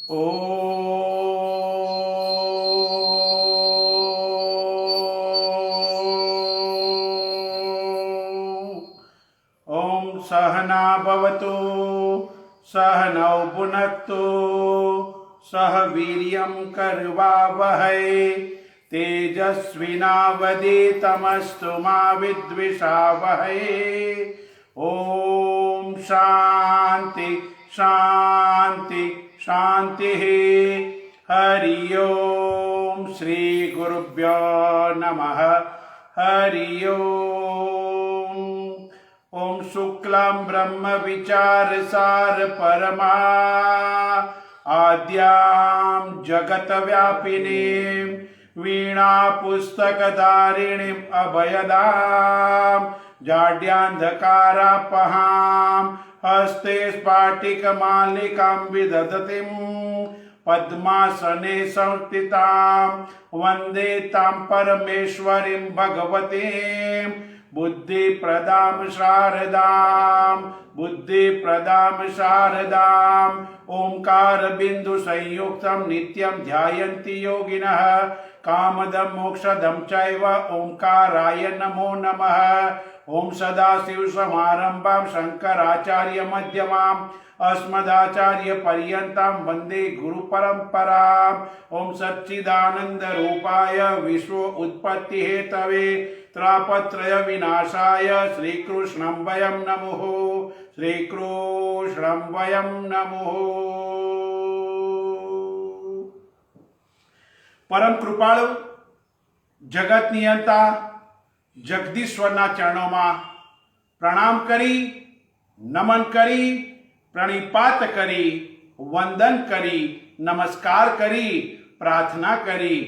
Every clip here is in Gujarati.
ॐ सहना भवतु सहनौ भुनक्तु सह वीर्यं करवावहै तेजस्विनावधीतमस्तु मा विद्विषावहै। ॐ शान्ति शान्ति शान्तिः। हरि ओम श्री गुरुभ्यो नमः। हरि ओम। ओम शुक्लां ब्रह्म विचार सार परमा आद्यां जगत व्यापिनीं वीणा पुस्तकधारिणीं अभयदां जाड्यान्धकारापहां हस्ते स्फाटिकमालिकां विदधतीं पद्मासने संस्थितां वन्दे तां परमेश्वरीं भगवतीं बुद्धिप्रदां शारदां बुद्धिप्रदां शारदां। ओंकार बिंदु संयुक्तं नित्यं ध्यायन्ति योगिनः कामदं मोक्षदं चैव ओंकाराय नमो नमः। ओम सदाशिव समारंभां शंकराचार्य मध्यमाम् अस्मदाचार्य पर्यन्तां वन्दे गुरु परंपराम्। ओम सच्चिदानंद रूपाय विश्व उत्पत्ति हेतवे त्रापत्रय विनाशाय श्रीकृष्णं वयं नमः। श्रीकृष्णं वयं नमः। परम कृपाळु जगत नियंता जगदीश्वરના ચરણોમાં પ્રણામ કરી નમન કરી પ્રણિપાત કરી વંદન કરી નમસ્કાર કરી પ્રાર્થના કરી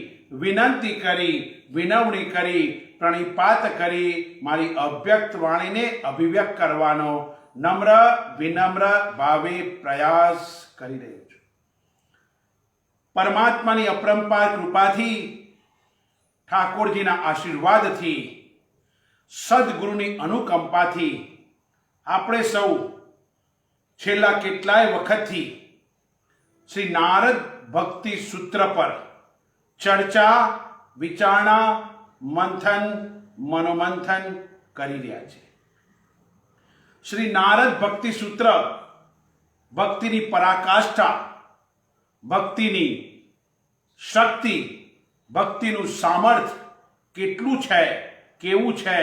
વિનંતી કરી વિનવણી કરી પ્રણિપાત કરી મારી અભ્યક્ત વાણીને અભિવ્યક્ત કરવાનો નમ્ર વિનમ્ર ભાવે પ્રયાસ કરી રહ્યો છું। પરમાત્માની અપરંપાર કૃપાથી ઠાકોરજીના આશીર્વાદથી સદગુરુની અનુકંપાથી આપણે સૌ છેલ્લા કેટલાય વખતથી શ્રી નારદ ભક્તિ સૂત્ર પર ચર્ચા વિચારણા મંથન મનોમંથન કરી રહ્યા છે। શ્રી નારદ ભક્તિ સૂત્ર ભક્તિની પરાકાષ્ઠા ભક્તિની શક્તિ ભક્તિનું સામર્થ્ય કેટલું છે કેવું છે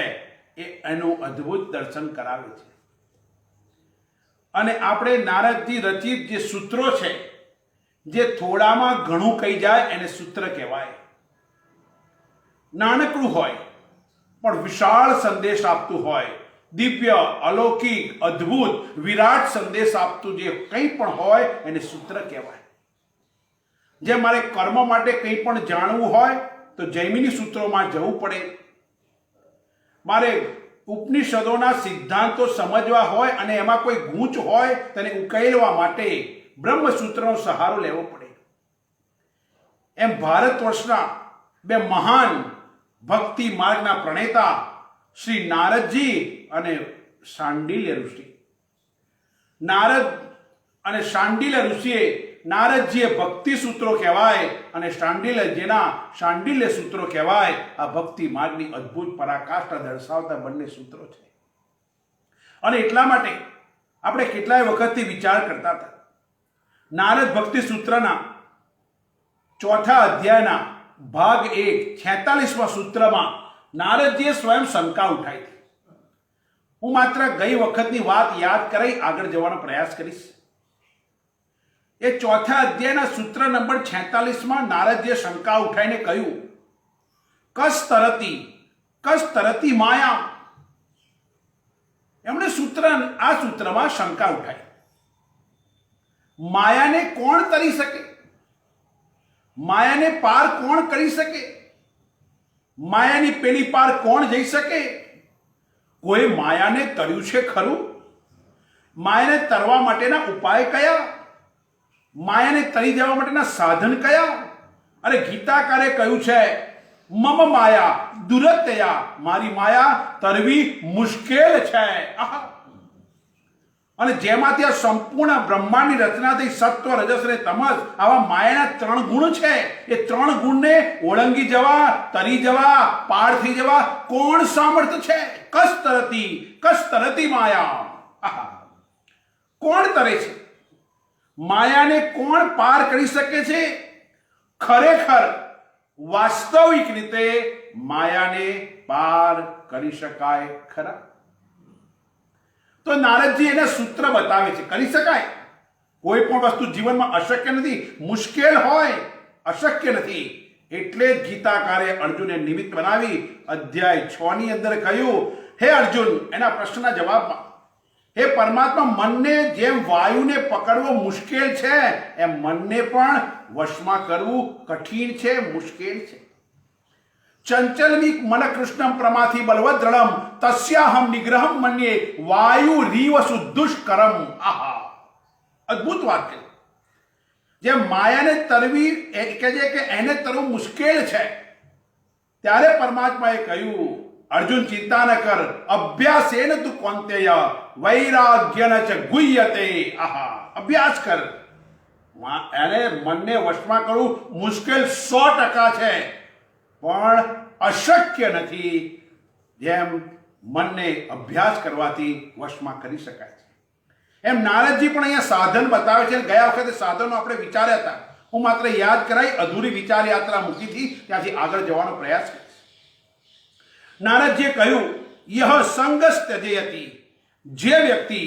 એનું અદ્ભુત દર્શન કરાવે છે। અને આપણે નારદજી રચિત જે સૂત્રો છે જે થોડામાં ઘણું કહી જાય એને સૂત્ર કહેવાય। નાનકડું હોય પણ વિશાળ સંદેશ આપતું હોય, દિવ્ય અલૌકિક અદ્ભુત વિરાટ સંદેશ આપતું જે કંઈ પણ હોય એને સૂત્ર કહેવાય। જે મારે કર્મ માટે કંઈ પણ જાણવું હોય તો જૈમિની સૂત્રોમાં જવું પડે, મારે ઉપનિષદોના સિદ્ધાંતો સમજવા હોય અને એમાં કોઈ ગૂંચ હોય તેને ઉકેલવા માટે બ્રહ્મસૂત્રનો સહારો લેવો પડે। એમ ભારત વર્ષના બે મહાન ભક્તિ માર્ગના પ્રણેતા શ્રી નારદજી અને શાંડિલ્ય ઋષિ, નારદ અને શાંડિલ્ય ઋષિએ નારદજીએ ભક્તિ સૂત્રો કહેવાય અને શાંડિલ્ય સૂત્રો કહેવાય। આ ભક્તિ માર્ગની અદ્ભુત પરાકાષ્ઠા દર્શાવતા બંને સૂત્રો છે। અને એટલા માટે આપણે કેટલાય વખતથી વિચાર કરતા હતા નારદ ભક્તિ સૂત્રના ચોથા અધ્યાયના ભાગ 1 46મા સૂત્રમાં નારદજીએ સ્વયં શંકા ઉઠાઈ હતી। હું માત્ર ગઈ વખતની વાત યાદ કરાઈ આગળ જવાનો પ્રયાસ કરીશ। એ ચોથા અધ્યાયના સૂત્ર નંબર 46માં નારદજીએ શંકા ઉઠાઈને કહ્યું, કસ તરતી માયા। એમણે આ સૂત્રમાં શંકા ઉઠાઈ, માયાને કોણ તરી શકે? માયાને પાર કોણ કરી શકે? માયાની પેલી પાર કોણ જઈ શકે? કોઈ માયાને તર્યું છે ખરું? માયાને તરવા માટેના ઉપાય કયા? માયાને તરી જવા માટેના સાધન કયા? અરે ગીતાકારે કહ્યું છે, મમ માયા દુરતયા, મારી માયા તરવી મુશ્કેલ છે। અને જેમાંથી આ સંપૂર્ણ બ્રહ્માંડની રચના થઈ, સત્વ, રજસ અને તમસ, આવા માયાના 3 ગુણ છે. એ 3 ગુણને ઓળંગી જવા, તરી જવા, પાર થઈ જવા કોણ સામર્થ્ય છે? કસ્તરતી માયા. આહા, કોણ તરે છે? માયાને કોણ પાર કરી શકે છે? ખરેખર વાસ્તવિક રીતે માયાને પાર કરી શકાય ખરા? તો નારદજી એને સૂત્ર બતાવે છે, કરી શકાય. કોઈ પણ વસ્તુ જીવનમાં અશક્ય નથી. મુશ્કેલ હોય, અશક્ય નથી. એટલે જ ગીતાકારે અર્જુનને નિમિત્ત બનાવી અધ્યાય 6 ની અંદર કહ્યું, હે અર્જુન, એના પ્રશ્નના જવાબમાં, હે પરમાત્મા, મનને જેમ વાયુને પકડવો મુશ્કેલ છે, એમ મનને પણ વશમાં કરવું કઠિન છે, મુશ્કેલ છે. ચંચલમી મન કૃષ્ણમ પ્રમાથી બલવદ્રણમ તસ્યાહમ નિગ્રહમ મન્યે વાયુ રીવ સુદુષ્કરમ. આહા, અદ્ભુત વાત છે. જેમ માયાને તરવી કહે છે કે એને તરવું મુશ્કેલ છે, ત્યારે પરમાત્માએ કહ્યું, અર્જુન ચિંતા ન કર, અભ્યાસેન તુ કૌંતેય વૈરાગ્યન ચ ગુહ્યતે. આહા, અભ્યાસ કર. એને મનને વશમાં કરવું મુશ્કેલ 100% છે, પણ અશક્ય નથી. જેમ મનને અભ્યાસ કરવાથી વશમાં કરી શકાય છે, એમ નારદજી પણ અહીંયા સાધન બતાવે છે. ગયા વખતે સાધનો આપણે વિચાર્યા હતા. હું માત્ર યાદ કરાઈ, અધૂરી વિચાર યાત્રા મૂકી હતી, ત્યાંથી આગળ જવાનો પ્રયાસ કરીશ. નારદજીએ કહ્યું, યહ સંગસ ત્યજયતિ, જે વ્યક્તિ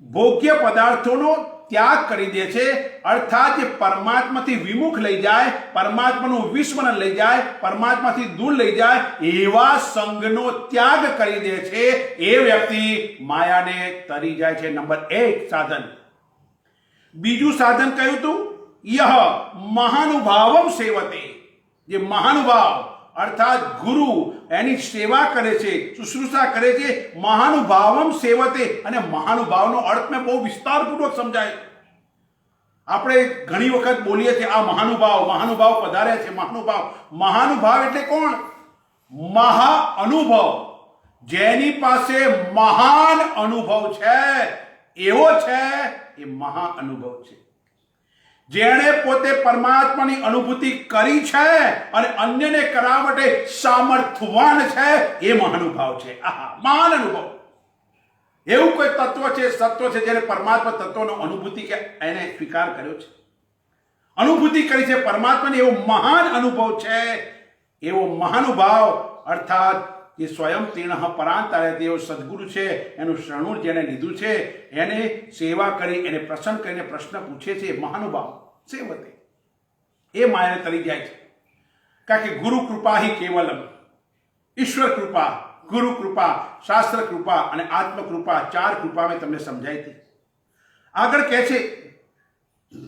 ભોગ્ય પદાર્થોનો ત્યાગ કરી દે છે, અર્થાત જે પરમાત્માથી વિમુખ લઈ જાય, પરમાત્માનું વિસ્મરણ લઈ જાય, પરમાત્માથી દૂર લઈ જાય, એવા સંગનો ત્યાગ કરી દે છે, એ વ્યક્તિ માયાને તરી જાય છે. નંબર 1 સાધન. બીજું સાધન કયું હતું? યહ મહાનુભાવમ સેવતે, જે મહાનુભાવ અર્થાત ગુરુ એની સેવા કરે છે, શુશ્રૂષા કરે છે. મહાનુભાવમ સેવતે, અને મહાનુભાવનો અર્થ મેં બહુ વિસ્તારપૂર્વક સમજાય. આપણે ઘણી વખત બોલીએ છીએ આ મહાનુભાવ પધાર્યા છે. મહાનુભાવ એટલે કોણ? મહા અનુભવ, જેની પાસે મહાન અનુભવ છે, એવો છે એ મહા અનુભવ છે. જેણે પોતે પરમાત્માની અનુભૂતિ કરી છે અને અન્યને કરવા માટે સામર્થ્યવાન છે, એ મહાનુભાવ છે. આહા, મહાન અનુભવ. એવું કોઈ તત્વ છે, સત્વ છે, જેને પરમાત્મા તત્વનો અનુભૂતિ કે એને સ્વીકાર કર્યો છે, અનુભૂતિ કરી છે પરમાત્માની, એવો મહાન અનુભવ છે. એવો મહાનુભાવ અર્થાત જે સ્વયં તીર્ણ પરાંતરે તેઓ સદગુરુ છે, એનું શરણું જેને લીધું છે, એને સેવા કરી, એને પ્રસન્ન કરીને પ્રશ્ન પૂછે છે, મહાનુભાવ સેવતે, એ માયાને તરી જાય છે. કારણ કે ગુરુ કૃપા હિ કેવલમ, ઈશ્વર કૃપા, ગુરુ કૃપા, શાસ્ત્ર કૃપા અને આત્મકૃપા, 4 કૃપા મેં તમને સમજાઈ હતી. આગળ કહે છે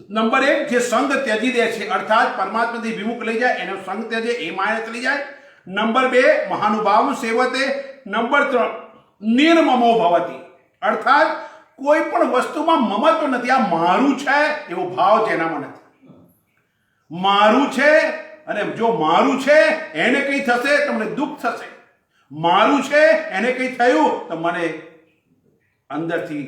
નંબર 1, જે સંગ ત્યજી દે છે, અર્થાત પરમાત્માથી વિમુખ લઈ જાય, એનો સંગ ત્યજે, એ માયાને તરી જાય. નંબર 2, મહાનુભાવ સેવતે. નંબર 3, નિર્મમો ભવતી, અર્થાત કોઈ પણ વસ્તુમાં મમત્વ નથી. આ મારું છે એવો ભાવ જેનામાં નથી. મારું છે, અને જો મારું છે એને કંઈ થશે તો મને દુઃખ થશે, મારું છે એને કંઈ થયું તો મને અંદરથી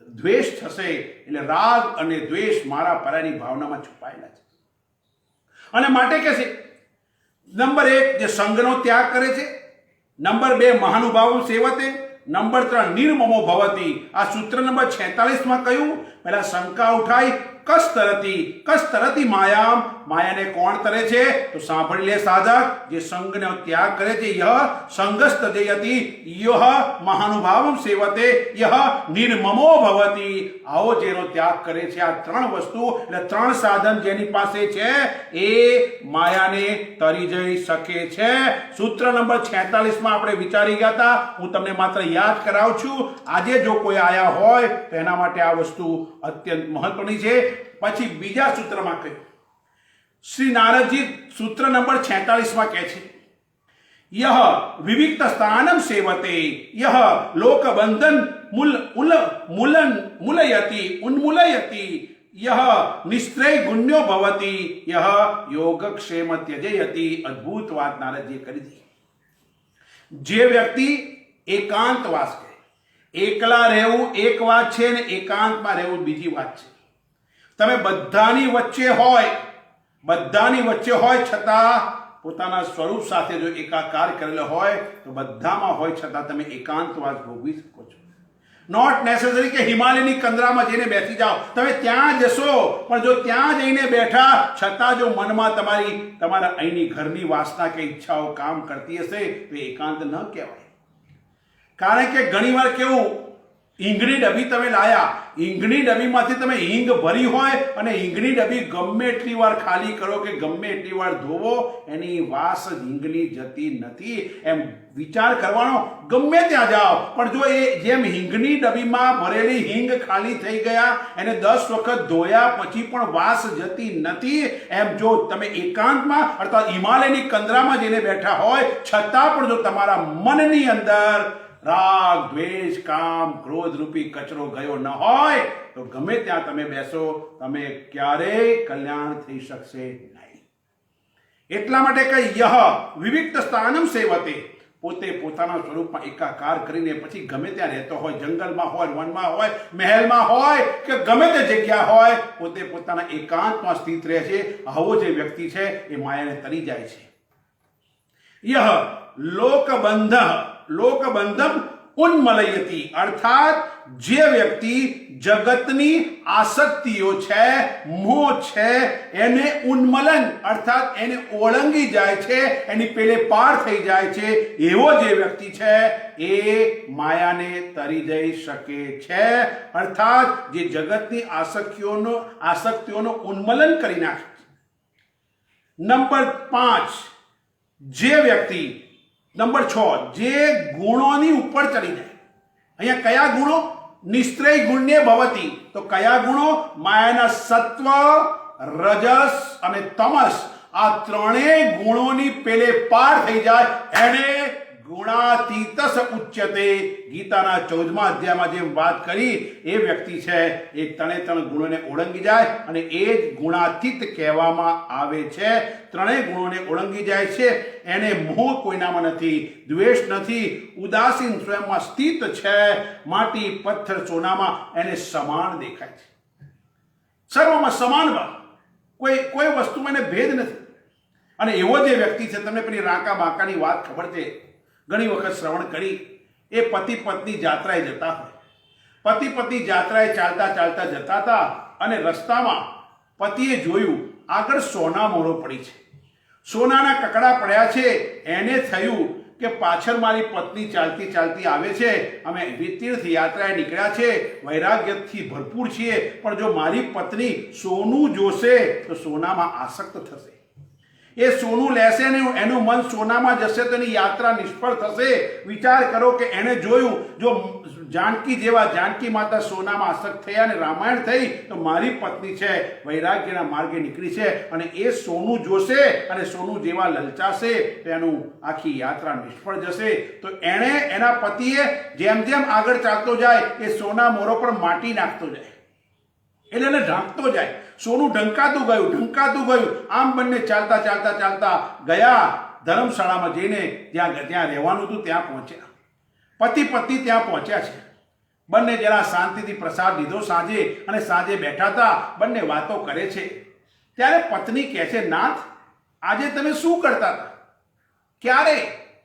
દ્વેષ થશે. એટલે રાગ અને દ્વેષ મારા પરાની ભાવનામાં છુપાયેલા છે. અને માટે કે છે નંબર 1 જે સંગનો ત્યાગ કરે છે, નંબર 2 મહાનુભાવ સેવતે, નંબર 3 નિર્મમો ભવતી. આ સૂત્ર નંબર 46 કહ્યું. પહેલા શંકા ઉઠાઈ, કસ્તરતી માયામ, માયાને કોણ તરે છે? તો સાંભળી લે સાધક, જે સંગનો ત્યાગ કરે છે. યહ સંગસ્ત જયતિ, યહ મહાનુભાવમ સેવતે, યહ નિર્મમો ભવતી. આવો જેનો ત્યાગ કરે છે, આ 3 વસ્તુ એટલે 3 સાધન જેની પાસે છે, એ માયાને તરી જઈ શકે છે. સૂત્ર નંબર 46 આપણે વિચારી ગયા હતા. હું તમને માત્ર યાદ કરાવું છું. આજે જો કોઈ આયા હોય તો એના માટે આ વસ્તુ અત્યંત મહત્વની છે. પછી બીજા સૂત્રમાં કહ્યું, શ્રી નારદજી સૂત્ર નંબર 46 કહે છે, યહ વિવિક્ત સ્થાનમ સેવતે, યહ લોકબંધન ઉન્મૂલયતિ, યહ નિશ્ચય ગુણ્યો ભવતી, યહ યોગક્ષેમ ત્યજયતિ. અદ્ભુત વાત નારદજીએ કરી હતી. જે વ્યક્તિ એકાંતવાસ કરે, એકલા રહેવું એક વાત છે ને એકાંતમાં રહેવું બીજી વાત છે. તમે બધાની વચ્ચે હોય છતાં પોતાના સ્વરૂપ સાથે જો એકાકાર કરેલો હોય તો બધામાં હોય છતાં તમે એકાંતવાસ ભોગવી શકો છો. નોટ નેસેસરી કે હિમાલયની કંદરામાં જઈને બેસી જાઓ, તમે ત્યાં જશો, પણ જો ત્યાં જઈને બેઠા છતાં જો મનમાં તમારા અહીંની ઘરની વાસના કે ઈચ્છાઓ કામ કરતી હશે તો એકાંત ન કહેવાય. કારણ કે ઘણીવાર કેવું, હિંગની ડબ્બી તમે લાયા, હિંગની ડબ્બીમાંથી તમે હિંગ ભરી હોય અને હિંગની ડબ્બી ગમે એટલી વાર ખાલી કરો કે ગમે એટલી વાર ધોવો, એની વાસ હિંગની જતી નથી. એમ વિચાર કરવાનો, ગમે ત્યાં જાઓ, પણ જો એ જેમ હિંગની ડબ્બીમાં ભરેલી હિંગ ખાલી થઈ ગયા, એને 10 વખત ધોયા પછી પણ વાસ જતી નથી, એમ જો તમે એકાંતમાં અર્થાત હિમાલયની કંદરામાં જઈને બેઠા હોય છતાં પણ જો તમારા મનની અંદર રાગ, દ્વેષ, કામ, ક્રોધ રૂપી કચરો ગયો ન હોય તો ગમે ત્યાં તમે બેસો, તમે ક્યારેય કલ્યાણ થઈ શકશે નહીં. એટલા માટે કે યહ વિવિક્ત સ્થાનમ સેવતે, પોતે પોતાના સ્વરૂપમાં એકાકાર કરીને પછી ગમે ત્યાં રહેતો હોય, જંગલમાં હોય, વનમાં હોય, મહેલમાં હોય કે ગમે તે જગ્યા હોય, પોતે પોતાના એકાંતમાં સ્થિત રહે છે. આવો જે વ્યક્તિ છે એ માયાને તરી જાય છે. યહ લોકબંધમ ઉન્મલયતિ, અર્થાત જે વ્યક્તિ જગતની આસક્તિઓ છે, મોહ છે, એને ઉન્મલન અર્થાત એને ઓળંગી જાય છે, એની પેલે પાર થઈ જાય છે, એવો જે વ્યક્તિ છે એ માયાને તરી જઈ શકે છે. અર્થાત જે જગતની આસક્તિઓનો ઉન્મલન કરી નાખે. નંબર 5, જે વ્યક્તિ, નંબર 6, જે ગુણોની ઉપર ચડી જાય. અહીંયા કયા ગુણો? નિશ્ચય ગુણ્ય ભવતી. તો કયા ગુણો? માયાના સત્વ, રજસ અને તમસ, આ ત્રણેય ગુણોની પેલે પાર થઈ જાય, એને ગુણાતીતસ ઉચ્યતે. ગીતાના 14મા અધ્યાયમાં જેમ વાત કરી, એ વ્યક્તિ છે એ ત્રણ ગુણોને ઓળંગી જાય અને એ જ ગુણાતીત કહેવામાં આવે છે. ત્રણેય ગુણોને ઓળંગી જાય છે. એને મોહ કોઈનામાં નથી, દ્વેષ નથી, ઉદાસીન સ્વયંમાં સ્થિત છે, માટી, પથ્થર, સોનામાં એને સમાન દેખાય છે. સર્વમાં સમાન ભાવ, કોઈ વસ્તુમાં એને ભેદ નથી. અને એવો જે વ્યક્તિ છે, તમને પેલી રાંકા બાંકાની વાત ખબર છે, ઘણી વખત શ્રવણ કરી. એ પતિ પત્ની જાત્રાએ જતા હોય, પતિ પત્ની જાત્રાએ ચાલતા ચાલતા જતા હતા અને રસ્તામાં પતિએ જોયું આગળ સોના મોરો પડી છે, સોનાના કકડા પડ્યા છે. એને થયું કે પાછળ મારી પત્ની ચાલતી ચાલતી આવે છે, અમે તીર્થ યાત્રાએ નીકળ્યા છે, વૈરાગ્યથી ભરપૂર છીએ, પણ જો મારી પત્ની સોનું જોશે તો સોનામાં આસક્ત થશે, એ સોનું લેશે ને એનું મન સોનામાં જશે તો એની યાત્રા નિષ્ફળ થશે. વિચાર કરો કે એને જોયું, જો જાનકી માતા સોનામાં આસક્ત થયા અને રામાયણ થઈ, તો મારી પત્ની છે વૈરાગ્યના માર્ગે નીકળી છે અને એ સોનું જોશે અને સોનું જેવા લલચાશે તો એનું આખી યાત્રા નિષ્ફળ જશે. તો એણે એના પતિએ જેમ જેમ આગળ ચાલતો જાય એ સોના મોરો પર માટી નાખતો જાય, એટલે એને ઢાંકતો જાય. સોનું ઢંકાતું ગયું. આમ બંને ચાલતા ગયા. ધર્મશાળામાં જઈને જ્યાં રહેવાનું હતું ત્યાં પહોંચ્યા. પતિ પત્ની ત્યાં પહોંચ્યા છે. બંને જરા શાંતિથી પ્રસાદ લીધો સાંજે અને સાંજે બેઠા હતા, બંને વાતો કરે છે. ત્યારે પત્ની કહે છે, નાથ, આજે તમે શું કરતા હતા? ક્યારે?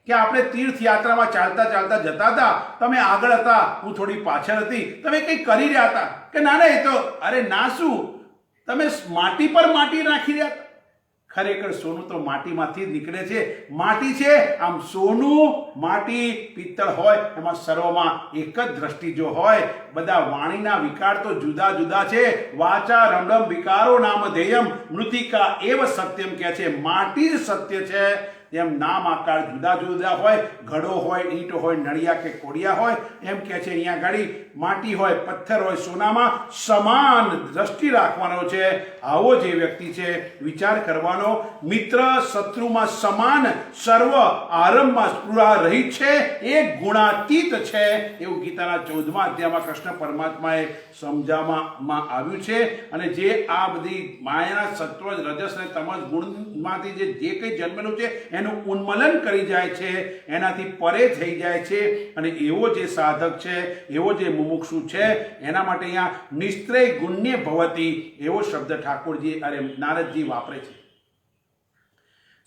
કે આપણે તીર્થયાત્રામાં ચાલતા જતા હતા, તમે આગળ હતા, હું થોડી પાછળ હતી, તમે કંઈ કરી રહ્યા હતા? કે ના, એ તો અરે ના, શું તમે માટી પર માટી નાખી રહ્યા હતા? ખરેખર સોનું તો માટીમાંથી જ નીકળે છે, માટી છે. આમ સોનું, માટી, પિત્તળ હોય એમાં સર્વમાં એક જ દ્રષ્ટિ જો હોય. બધા વાણીના વિકાર તો જુદા જુદા છે. વાચા રંડમ વિકારો નામ ધેયમ મૃતિકા એવ સત્યમ કહે છે. માટી જ સત્ય છે. જેમ નામ આકાર જુદા જુદા હોય, ઘડો હોય, ઈંટ હોય, નળિયા કે કોડિયા હોય, એમ કહે છે અહીંયા ગાડી માટી હોય, પથ્થર હોય, સોનામાં સમાન દ્રષ્ટિ રાખવાનો છે. આવો જે વ્યક્તિ છે વિચાર કરવાનો, મિત્ર શત્રુમાં સમાન, સર્વ આરંભમાં સ્પૃહા રહિત છે, એ ગુણાતીત છે, એવું ગીતાના 14મા અધ્યાયમાં કૃષ્ણ કૃષ્ણ પરમાત્માએ સમજાવવામાં આવ્યું છે. અને જે આ બધી માયાના સત્વ રજસ અને તમસ ગુણમાંથી જે કંઈ જન્મેલું છે એનું ઉન્મૂલન કરી જાય છે, એનાથી પરે થઈ જાય છે. અને એવો જે સાધક છે, એવો જે મુમુક્ષુ છે, એના માટે અહીંયા નિસ્ત્રય ગુણ્ય ભવતી એવો શબ્દ ઠાકોરજી નારદજી વાપરે છે.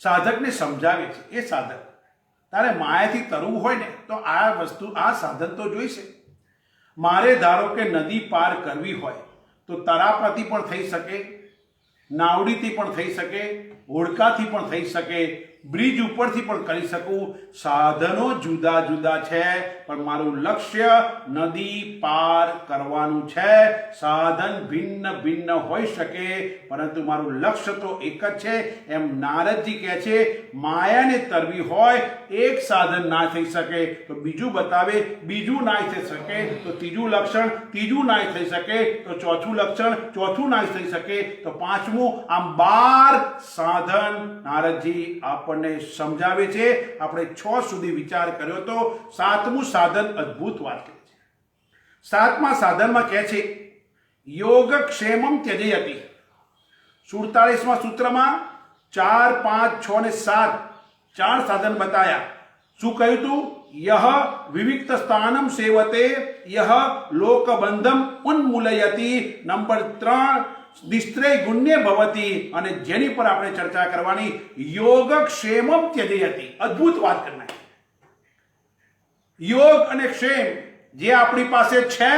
સાધકને સમજાવે છે. એ સાધક તારે માયાથી તરવું હોય ને તો આ વસ્તુ, આ સાધન તો જોઈશે. મારે ધારો કે નદી પાર કરવી હોય તો તરાપથી પણ થઈ શકે, નાવડીથી પણ થઈ શકે, હોડકાથી પણ થઈ શકે, બ્રિજ ઉપરથી પણ કરી શકું. સાધનો જુદા જુદા છે, પણ મારું લક્ષ્ય નદી પાર કરવાનું છે. સાધન ભિન્ન ભિન્ન હોઈ શકે, પરંતુ મારું લક્ષ્ય તો એક જ છે. એમ નારદજી કહે છે માયાને તરવી હોય એક સાધન ના થઈ શકે તો બીજું બતાવે, બીજું ના થઈ શકે તો ત્રીજું લક્ષણ, ત્રીજું ના થઈ શકે તો ચોથું લક્ષણ, ચોથું ના થઈ શકે તો પાંચમું. આમ 12 સાધન નારદજી આપણને સમજાવે છે. આપણે 6 સુધી વિચાર કર્યો તો 7મું સાધન અદ્ભુત વાત કરે છે. 7મા સાધનમાં કહે છે યોગક્ષેમમ ત્યજયતિ. 47મા સૂત્રમાં 4, 5, 6 અને 7 4 સાધન બતાયા. શું કહ્યું તું? યહ વિવિક્ત સ્થાનમ સેવતે યહ લોકબંધમ ઉન્મૂલયતિ. નંબર 3 નિસ્ત્રય ગુણ્ય ભવતી. અને જેની પર આપણે ચર્ચા કરવાની યોગક્ષેમમ ત્યજયતિ. અદ્ભુત વાત કરનાર. યોગ અને ક્ષેમ જે આપણી પાસે છે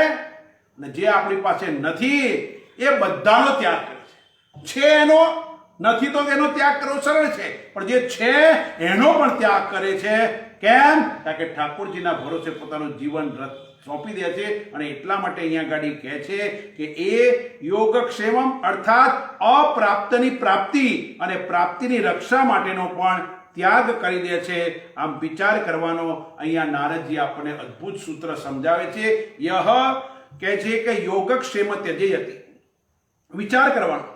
અને જે આપણી પાસે નથી એ બધાનો ત્યાગ કરે છે. એનો નથી તો એનો ત્યાગ કરવો સરળ છે, પણ જે છે એનો પણ ત્યાગ કરે છે. કેમ? કારણ કે ઠાકોરજીના ભરોસે પોતાનું જીવન સોંપી દે છે. અને એટલા માટે અહીંયા ગાડી કહે છે કે એ યોગક્ષેમમ અર્થાત અપ્રાપ્તની પ્રાપ્તિ અને પ્રાપ્તિની રક્ષા માટેનો પણ ત્યાગ કરી દે છે. આમ વિચાર કરવાનો અહીંયા નારદજી આપણને અદ્ભુત સૂત્ર સમજાવે છે. યહ કહે છે કે યોગક્ષેમ ત્યજયતિ. વિચાર કરવાનો,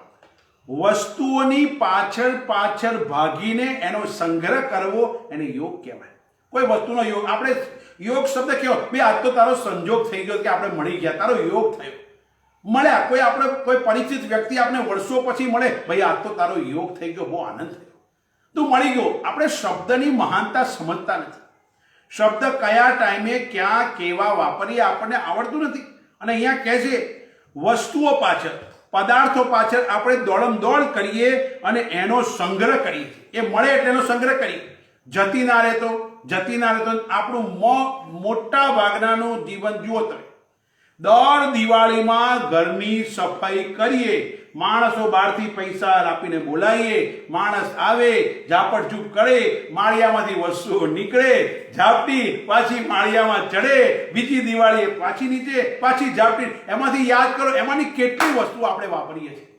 વસ્તુઓની પાછળ પાછળ ભાગીને એનો સંગ્રહ કરવો એને યોગ કહેવાય. કોઈ વસ્તુનો યોગ, આપણે યોગ શબ્દ કેવો? ભાઈ આજ તો તારો સંજોગ થઈ ગયો કે આપણે મળી ગયા, તારો યોગ થયો, મળ્યા. કોઈ આપણે કોઈ પરિચિત વ્યક્તિ આપણે વર્ષો પછી મળે, ભાઈ આજ તો તારો યોગ થઈ ગયો, બહુ આનંદ થયો, તું મળી ગયો. આપણે શબ્દની મહાનતા સમજતા નથી. શબ્દ કયા ટાઈમે ક્યાં કેવા વાપરીએ આપણને આવડતું નથી. અને અહીંયા કહે છે વસ્તુઓ પાછળ, પદાર્થો પાછળ આપણે દોડમ-દોડ કરીએ અને એનો સંગ્રહ કરીએ. એ મળે એટલે એનો સંગ્રહ કરીએ. જતી ના રહેતો આપણું મોટા ભાગનાનું જીવન જુઓ તમે. દર દિવાળીમાં ઘરની સફાઈ કરીએ, માણસો બહારથી પૈસા આપીને બોલાવીએ, માણસ આવે, ઝાપટઝૂપ કરે, માળિયામાંથી વસ્તુઓ નીકળે, ઝાપટી પાછી માળિયામાં ચડે, બીજી દિવાળીએ પાછી નીચે, પાછી ઝાપટી. એમાંથી યાદ કરો એમાંની કેટલી વસ્તુ આપણે વાપરીએ છીએ.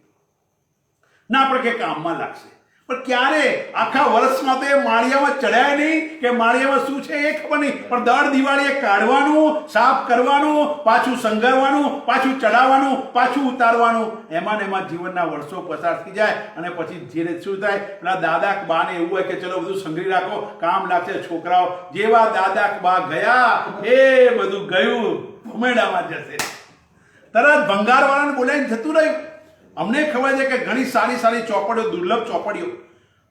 ના પણ કે કામમાં લાગશે, પણ ક્યારે આખા વર્ષમાં તો એ માળિયામાં ચડ્યા નહીં કે માળિયામાં શું છે એ ખબર નહીં, પણ દર દિવાળીએ કાઢવાનું, સાફ કરવાનું, પાછું સંઘરવાનું, પાછું ચડાવવાનું, પાછું ઉતારવાનું. એમાં ને એમાં જીવનના વર્ષો પસાર થઈ જાય. અને પછી ધીરે શું થાય, પેલા દાદા બાને એવું હોય કે ચલો બધું સંઘરી રાખો, કામ લાગશે. છોકરાઓ જેવા દાદા બા ગયા એ બધું ગયું, ભમેડામાં જશે. તરત ભંગારવાળાને બોલાવીને જતું રહ્યું. અમને ખબર છે કે ઘણી સારી સારી ચોપડીઓ, દુર્લભ ચોપડીઓ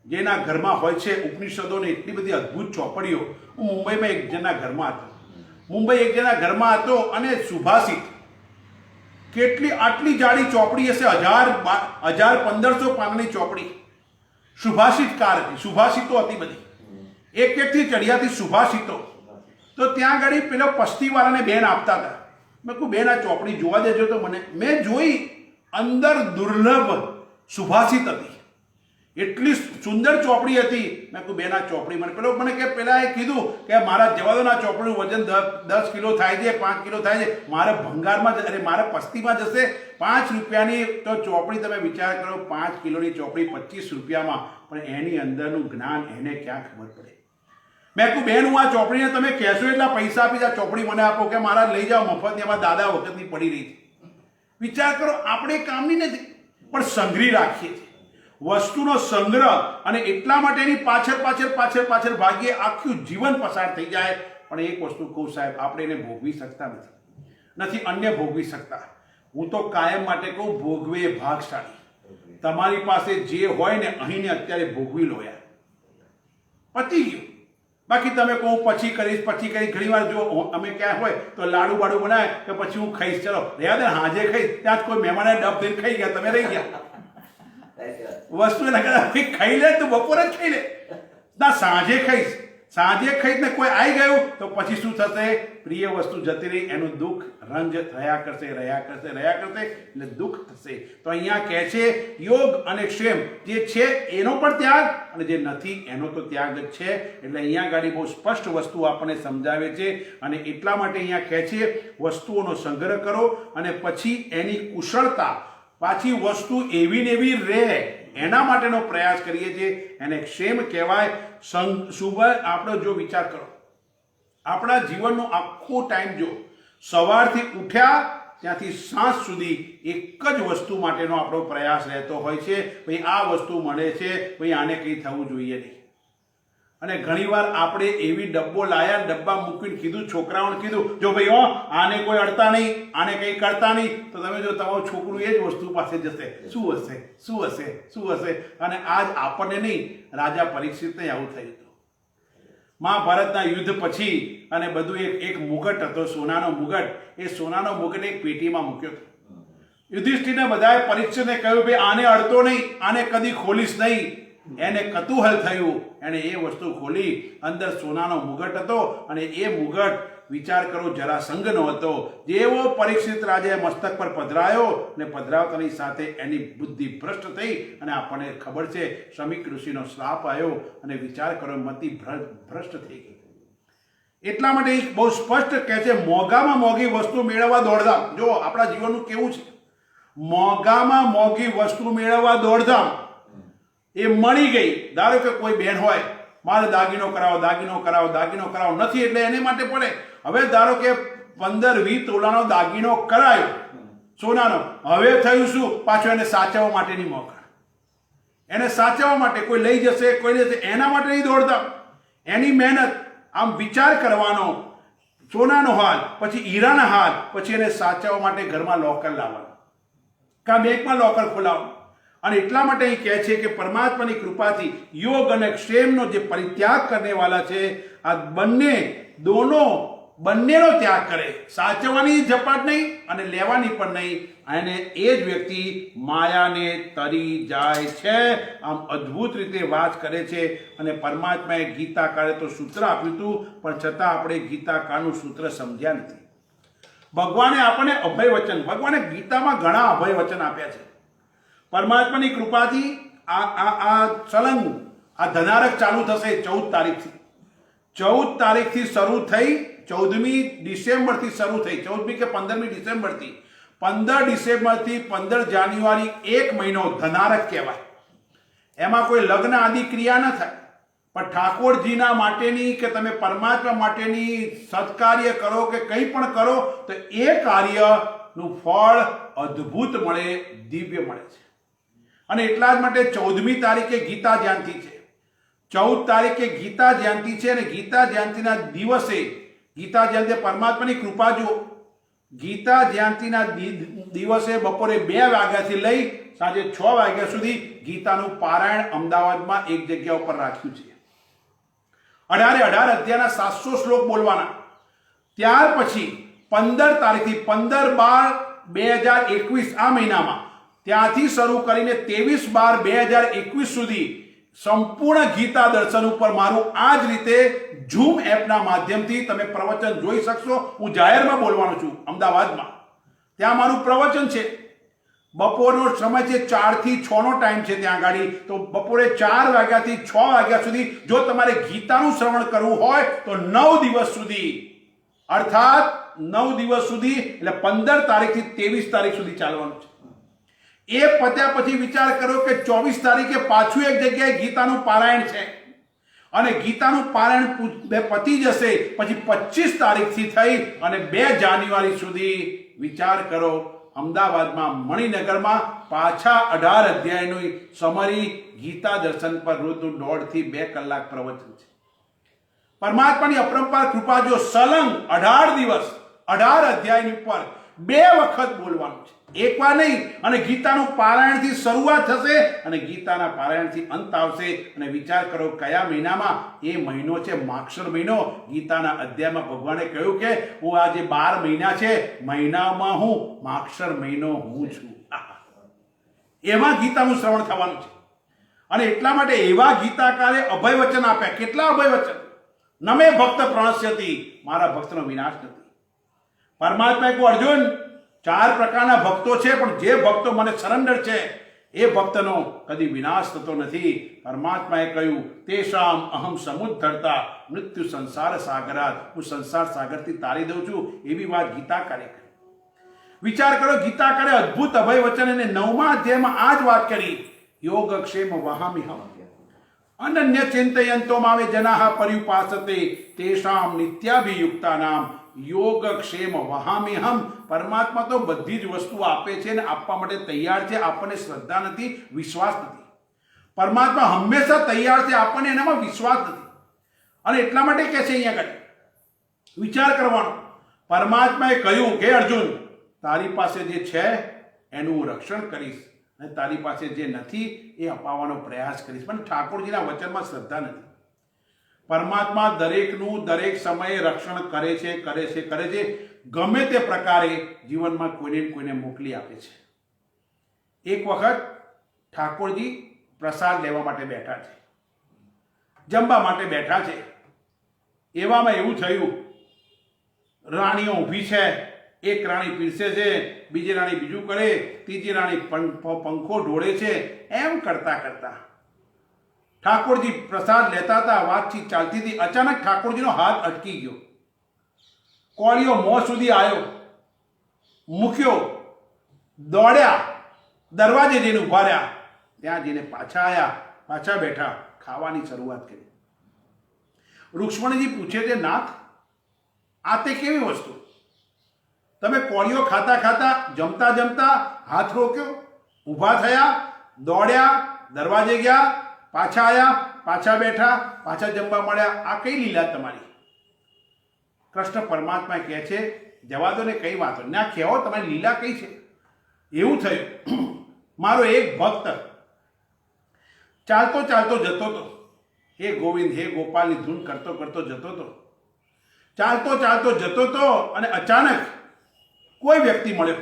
જેના ઘરમાં હોય છે, ઉપનિષદોની એટલી બધી અદ્ભુત ચોપડીઓ. હું મુંબઈમાં એક જણના ઘરમાં હતો. અને સુભાષિત કેટલી આટલી જાડી ચોપડી હશે, 1500 પાનાની ચોપડી. સુભાષિતકાર હતી, સુભાષિતો હતી બધી, એકથી ચડિયાતી સુભાષિતો. તો ત્યાં આગળ પેલો પસ્તીવાળાને બેન આપતા હતા. મેં કહું બેન આ ચોપડી જોવા દેજો. તો મેં જોઈ, અંદર દુર્લભ સુભાષિત હતી, એટલી સુંદર ચોપડી હતી. મેં કહ્યું બેન આ ચોપડી મને કે પેલા એ કીધું કે મારા જવાદોના ચોપડીનું વજન 10 કિલો થાય છે, 5 કિલો થાય છે, મારે ભંગારમાં અરે મારે પસ્તીમાં જશે. 5 રૂપિયાની તો ચોપડી, તમે વિચાર કરો, 5 કિલોની ચોપડી 25 રૂપિયામાં, પણ એની અંદરનું જ્ઞાન એને ક્યાં ખબર પડે. મેં કહ્યું બેન હું આ ચોપડીને તમે કહેશો એટલા પૈસા આપી આ ચોપડી મને આપો, કે મારા લઈ જાઓ મફતની, અમારા દાદા વખતની પડી રહી છે. વિચાર કરો, આપણે કામની નથી પણ સંગ્રહી રાખીએ છીએ વસ્તુનો સંગ્રહ. અને એટલા માટે એની પાછળ ભાગીએ, આખું જીવન પસાર થઈ જાય. પણ એક વસ્તુ કહું સાહેબ, આપણે એને ભોગવી શકતા નથી. નથી અન્ય ભોગવી શકતા. હું તો કાયમ માટે કહું, ભોગવે એ ભાગશાળી. તમારી પાસે જે હોય ને અહીં ને અત્યારે ભોગવી લો યાર, પતી ગયું. બાકી તમે કહું પછી કરીશ. ઘણી વાર જો અમે ક્યાં હોય તો લાડુ બાડુ બનાવે કે પછી હું ખાઈશ, ચલો રહ્યા દે હાજે ખાઈશ, ત્યાં જ કોઈ મહેમાને ડબ દઈને ખાઈ ગયા, તમે રહી ગયા. વસ્તુ એના કરતા ખાઈ લે તો બપોરે જ ખાઈ લે ના, સાંજે ખાઈશ. સાંજે ખાઈને કોઈ આવી ગયું તો પછી શું થશે? પ્રિય વસ્તુ જતી રહી, એનું દુઃખ રંજ રહ્યા કરશે, એટલે દુઃખ થશે. તો અહીંયા કહે છે યોગ અને ક્ષેમ જે છે એનો પણ ત્યાગ, અને જે નથી એનો તો ત્યાગ જ છે. એટલે અહીંયા ગાડી બહુ સ્પષ્ટ વસ્તુ આપણને સમજાવે છે. અને એટલા માટે અહીંયા કહે છે વસ્તુઓનો સંગ્રહ કરો અને પછી એની કુશળતા પાછી વસ્તુ એવી ને એવી રહે એના માટેનો પ્રયાસ કરીએ છીએ. એને ક્ષેમ કહેવાય. શુભ આપણો જો વિચાર કરો, આપણા જીવનનો આખો ટાઈમ જો સવારથી ઉઠ્યા ત્યાંથી સાંજ સુધી એક જ વસ્તુ માટેનો આપણો પ્રયાસ રહેતો હોય છે. ભાઈ આ વસ્તુ મળે છે, ભાઈ આને કંઈ થવું જોઈએ નહીં. અને ઘણીવાર આપણે એવી ડબ્બો લાયા, ડબ્બા મૂકીને કીધું, છોકરાઓને કીધું, જો ભાઈ આને કોઈ અડતા નહીં, આને કંઈ કરતા નહીં. તો તમે જો તમારું છોકરું એ જ વસ્તુ પાસે જશે, શું હશે. અને આજ આપણને નહીં, રાજા પરીક્ષિતને આવું થયું હતું. મહાભારતના યુદ્ધ પછી અને બધું એક મુગટ હતો, સોનાનો મુગટ. એ સોનાનો મુગટ એક પેટીમાં મૂક્યો હતો. યુધિષ્ઠિરને બધાએ પરીક્ષિતને કહ્યું, ભાઈ આને અડતો નહીં, આને કદી ખોલીશ નહીં. એને કતુહલ થયું, એને એ વસ્તુ ખોલી, અંદર સોનાનો મુગટ હતો. અને એ મુગટ વિચાર કરો જરાસંઘનો હતો. જેવો પરીક્ષિત રાજાએ મસ્તક પર પધરાયો ને પધરાવતાની સાથે એની બુદ્ધિ ભ્રષ્ટ થઈ. અને આપણને ખબર છે શમીક ઋષિનો શ્રાપ આવ્યો અને વિચાર કરો મતિ ભ્રષ્ટ થઈ ગઈ. એટલા માટે એક બહુ સ્પષ્ટ કહે છે મોંઘામાં મોંઘી વસ્તુ મેળવવા દોડધામ. જો આપણા જીવનનું કેવું છે, મોંઘામાં મોંઘી વસ્તુ મેળવવા દોડધામ. એ મળી ગઈ. ધારો કે કોઈ બેન હોય, મારે દાગીનો કરાવો નથી, એટલે એને માટે પડે. હવે ધારો કે 15-20 તોલાનો દાગીનો કરાયો સોનાનો, હવે થયું શું? પાછો એને સાચવવા માટેની મોકળ. એને સાચવવા માટે કોઈ લઈ જશે, એના માટે નહીં દોડતા. એની મહેનત, આમ વિચાર કરવાનો, સોનાનો હાલ, પછી હીરાના હાલ, પછી એને સાચવવા માટે ઘરમાં લોકર લાવવાનું, કાં બેંકમાં લોકર ખોલાવવાનું. અને એટલા માટે અહીં કહે છે કે પરમાત્માની કૃપાથી યોગ અને ક્ષેમનો જે પરિત્યાગ કરને વાલા છે, આ બંનેનો ત્યાગ કરે. સાચવવાની ઝપાટ નહીં અને લેવાની પણ નહીં. અને એ જ વ્યક્તિ માયાને તરી જાય છે. આમ અદ્ભુત રીતે વાત કરે છે. અને પરમાત્માએ ગીતાકાળે તો સૂત્ર આપ્યું હતું, પણ છતાં આપણે ગીતાકાળનું સૂત્ર સમજ્યા નથી. ભગવાને આપણને અભય વચન, ભગવાને ગીતામાં ઘણા અભય વચન આપ્યા છે. પરમાત્માની કૃપાથી આ સલંગ આ ધનારક ચાલુ થશે 14 તારીખથી. 14 તારીખથી શરૂ થઈ, 14મી ડિસેમ્બરથી શરૂ થઈ, 14મી કે 15મી ડિસેમ્બરથી, 15 ડિસેમ્બરથી 15 જાન્યુઆરી 1 મહિનો ધનારક કહેવાય. એમાં કોઈ લગ્ન આદિ ક્રિયા ન થાય, પણ ઠાકોરજીના માટેની કે તમે પરમાત્મા માટેની સત્કાર્ય કરો કે કંઈ પણ કરો તો એ કાર્યનું ફળ અદ્ભુત મળે, દિવ્ય મળે છે. અને એટલા જ માટે 14મી તારીખે ગીતા જયંતિ છે. 14 તારીખે ગીતા જયંતિ છે. અને ગીતા જયંતિના દિવસે, ગીતા જયંતિ પરમાત્માની કૃપા જુઓ, ગીતા જયંતિના દિવસે બપોરે 2 વાગ્યાથી લઈ સાંજે 6 વાગ્યા સુધી ગીતાનું પારાયણ અમદાવાદમાં એક જગ્યા ઉપર રાખ્યું છે. 18 અધ્યાયના 700 શ્લોક બોલવાના. ત્યાર પછી 15 તારીખથી 15/12/2021 આ મહિનામાં ત્યાંથી શરૂ કરીને 23/12/2021 સુધી સંપૂર્ણ ગીતા દર્શન ઉપર મારું આ જ રીતે ઝૂમ એપના માધ્યમથી તમે પ્રવચન જોઈ શકશો. હું જાહેરમાં બોલવાનો છું અમદાવાદમાં. ત્યાં મારું પ્રવચન છે. બપોરનો સમય છે, 4 થી 6 નો ટાઈમ છે ત્યાં આગળ. તો બપોરે 4 વાગ્યાથી 6 વાગ્યા સુધી જો તમારે ગીતાનું શ્રવણ કરવું હોય તો 9 દિવસ સુધી, અર્થાત 9 દિવસ સુધી, એટલે 15 તારીખથી 23 તારીખ સુધી ચાલવાનું છે. એ પત્યા પછી વિચાર કરો કે 24 તારીખે પાછું એક જગ્યાએ ગીતાનું પારાયણ છે. અને ગીતાનું પારાયણ પતી જશે પછી 25 તારીખથી થઈ અને 2 જાન્યુઆરી સુધી વિચાર કરો અમદાવાદમાં મણિનગરમાં પાછા 18 અધ્યાયનું સમરી ગીતા દર્શન પર રોજનું 1.5 થી 2 કલાક પ્રવચન છે. પરમાત્માની અપરંપાર કૃપા જો સલંગ 18 દિવસ 18 અધ્યાયની ઉપર 2 વખત બોલવાનું છે, એકવાર નહીં. અને ગીતાનું પારાયણથી શરૂઆત થશે અને ગીતાના પારાયણથી અંત આવશે. અને વિચાર કરો કયા મહિનામાં? એ મહિનો છે માક્ષર મહિનો. ગીતાના અધ્યાયમાં ભગવાને કહ્યું કે હું આ જે 12 મહિના છે, મહિનામાં હું માક્ષર મહિનો હું છું. એમાં ગીતાનું શ્રવણ થવાનું છે. અને એટલા માટે એવા ગીતાકારે અભય વચન આપ્યા. કેટલા અભય વચન? નમે ભક્ત પ્રણશ્યતિ, મારા ભક્તનો વિનાશ નથી. પરમાત્માએ કહ્યું, અર્જુન 4 પ્રકારના ભક્તો છે, પણ જે ભક્તો મને સરેન્ડર છે એ ભક્તનો કદી વિનાશ થતો નથી. પરમાત્માએ કહ્યું, તેષામ અહમ સમુદ્ધરતા મૃત્યુ સંસાર સાગરાત, હું સંસાર સાગરથી તારી દઉં છું. એવી વાત ગીતાકારે કરી. વિચાર કરો, ગીતાકારે અદ્ભુત અભય વચન અને 9મા અધ્યાયમાં આ જ વાત કરી. યોગક્ષેમ વહામિહમ અનન્ય ચિંતયંતો માવે જનાઃ પર્યુપાસતે તેષામ નિત્યાભિયુક્તાનામ યોગક્ષેમ વહામિહમ. પરમાત્મા તો બધી જ વસ્તુ આપે છે અને આપવા માટે તૈયાર છે. આપણને શ્રદ્ધા નથી, વિશ્વાસ નથી. પરમાત્મા હંમેશા તૈયાર છે, આપણને એનામાં વિશ્વાસ નથી. અને એટલા માટે કહે છે અહીંયા આગળ વિચાર કરવાનો. પરમાત્માએ કહ્યું કે અર્જુન, તારી પાસે જે છે એનું હું રક્ષણ કરીશ અને તારી પાસે જે નથી એ અપાવવાનો પ્રયાસ કરીશ. પણ ઠાકોરજીના વચનમાં શ્રદ્ધા નથી. પરમાત્મા દરેકનું દરેક સમયે રક્ષણ કરે છે, કરે છે, કરે છે. ગમે તે પ્રકારે જીવનમાં કોઈને કોઈને મોકલી આપે છે. એક વખત ઠાકોરજી પ્રસાદ લેવા માટે બેઠા છે, જમવા માટે બેઠા છે. એવામાં એવું થયું, રાણીઓ ઊભી છે. એક રાણી પીરસે છે, બીજી રાણી બીજું કરે, ત્રીજી રાણી પંખો ઢોળે છે. એમ કરતા કરતા ઠાકોરજી પ્રસાદ લેતા હતા, વાતચીત ચાલતી હતી. અચાનક ઠાકોરજીનો હાથ અટકી ગયો. કોળીઓ મોં સુધી આવ્યો, મૂક્યો, દોડ્યા, દરવાજે જઈને ઉભા રહ્યા. ત્યાં જઈને પાછા આવ્યા, પાછા બેઠા, ખાવાની શરૂઆત કરી. રૂક્ષ્મણીજી પૂછે છે, નાથ, આ તે કેવી વસ્તુ? તમે કોળીઓ ખાતા ખાતા, જમતા જમતા હાથ રોક્યો, ઊભા થયા, દોડ્યા, દરવાજે ગયા, પાછા આવ્યા, પાછા બેઠા, પાછા જમવા મળ્યા. આ કઈ લીલા તમારી? કૃષ્ણ પરમાત્મા કહે છે, જવા દો ને, કઈ વાતો ના કહેવો, તમારી લીલા કઈ છે? એવું થયું, મારો એક ભક્ત ચાલતો ચાલતો જતો હતો, હે ગોવિંદ હે ગોપાલની ધૂન કરતો કરતો જતો હતો. ચાલતો ચાલતો જતો હતો અને અચાનક કોઈ વ્યક્તિ મળ્યો.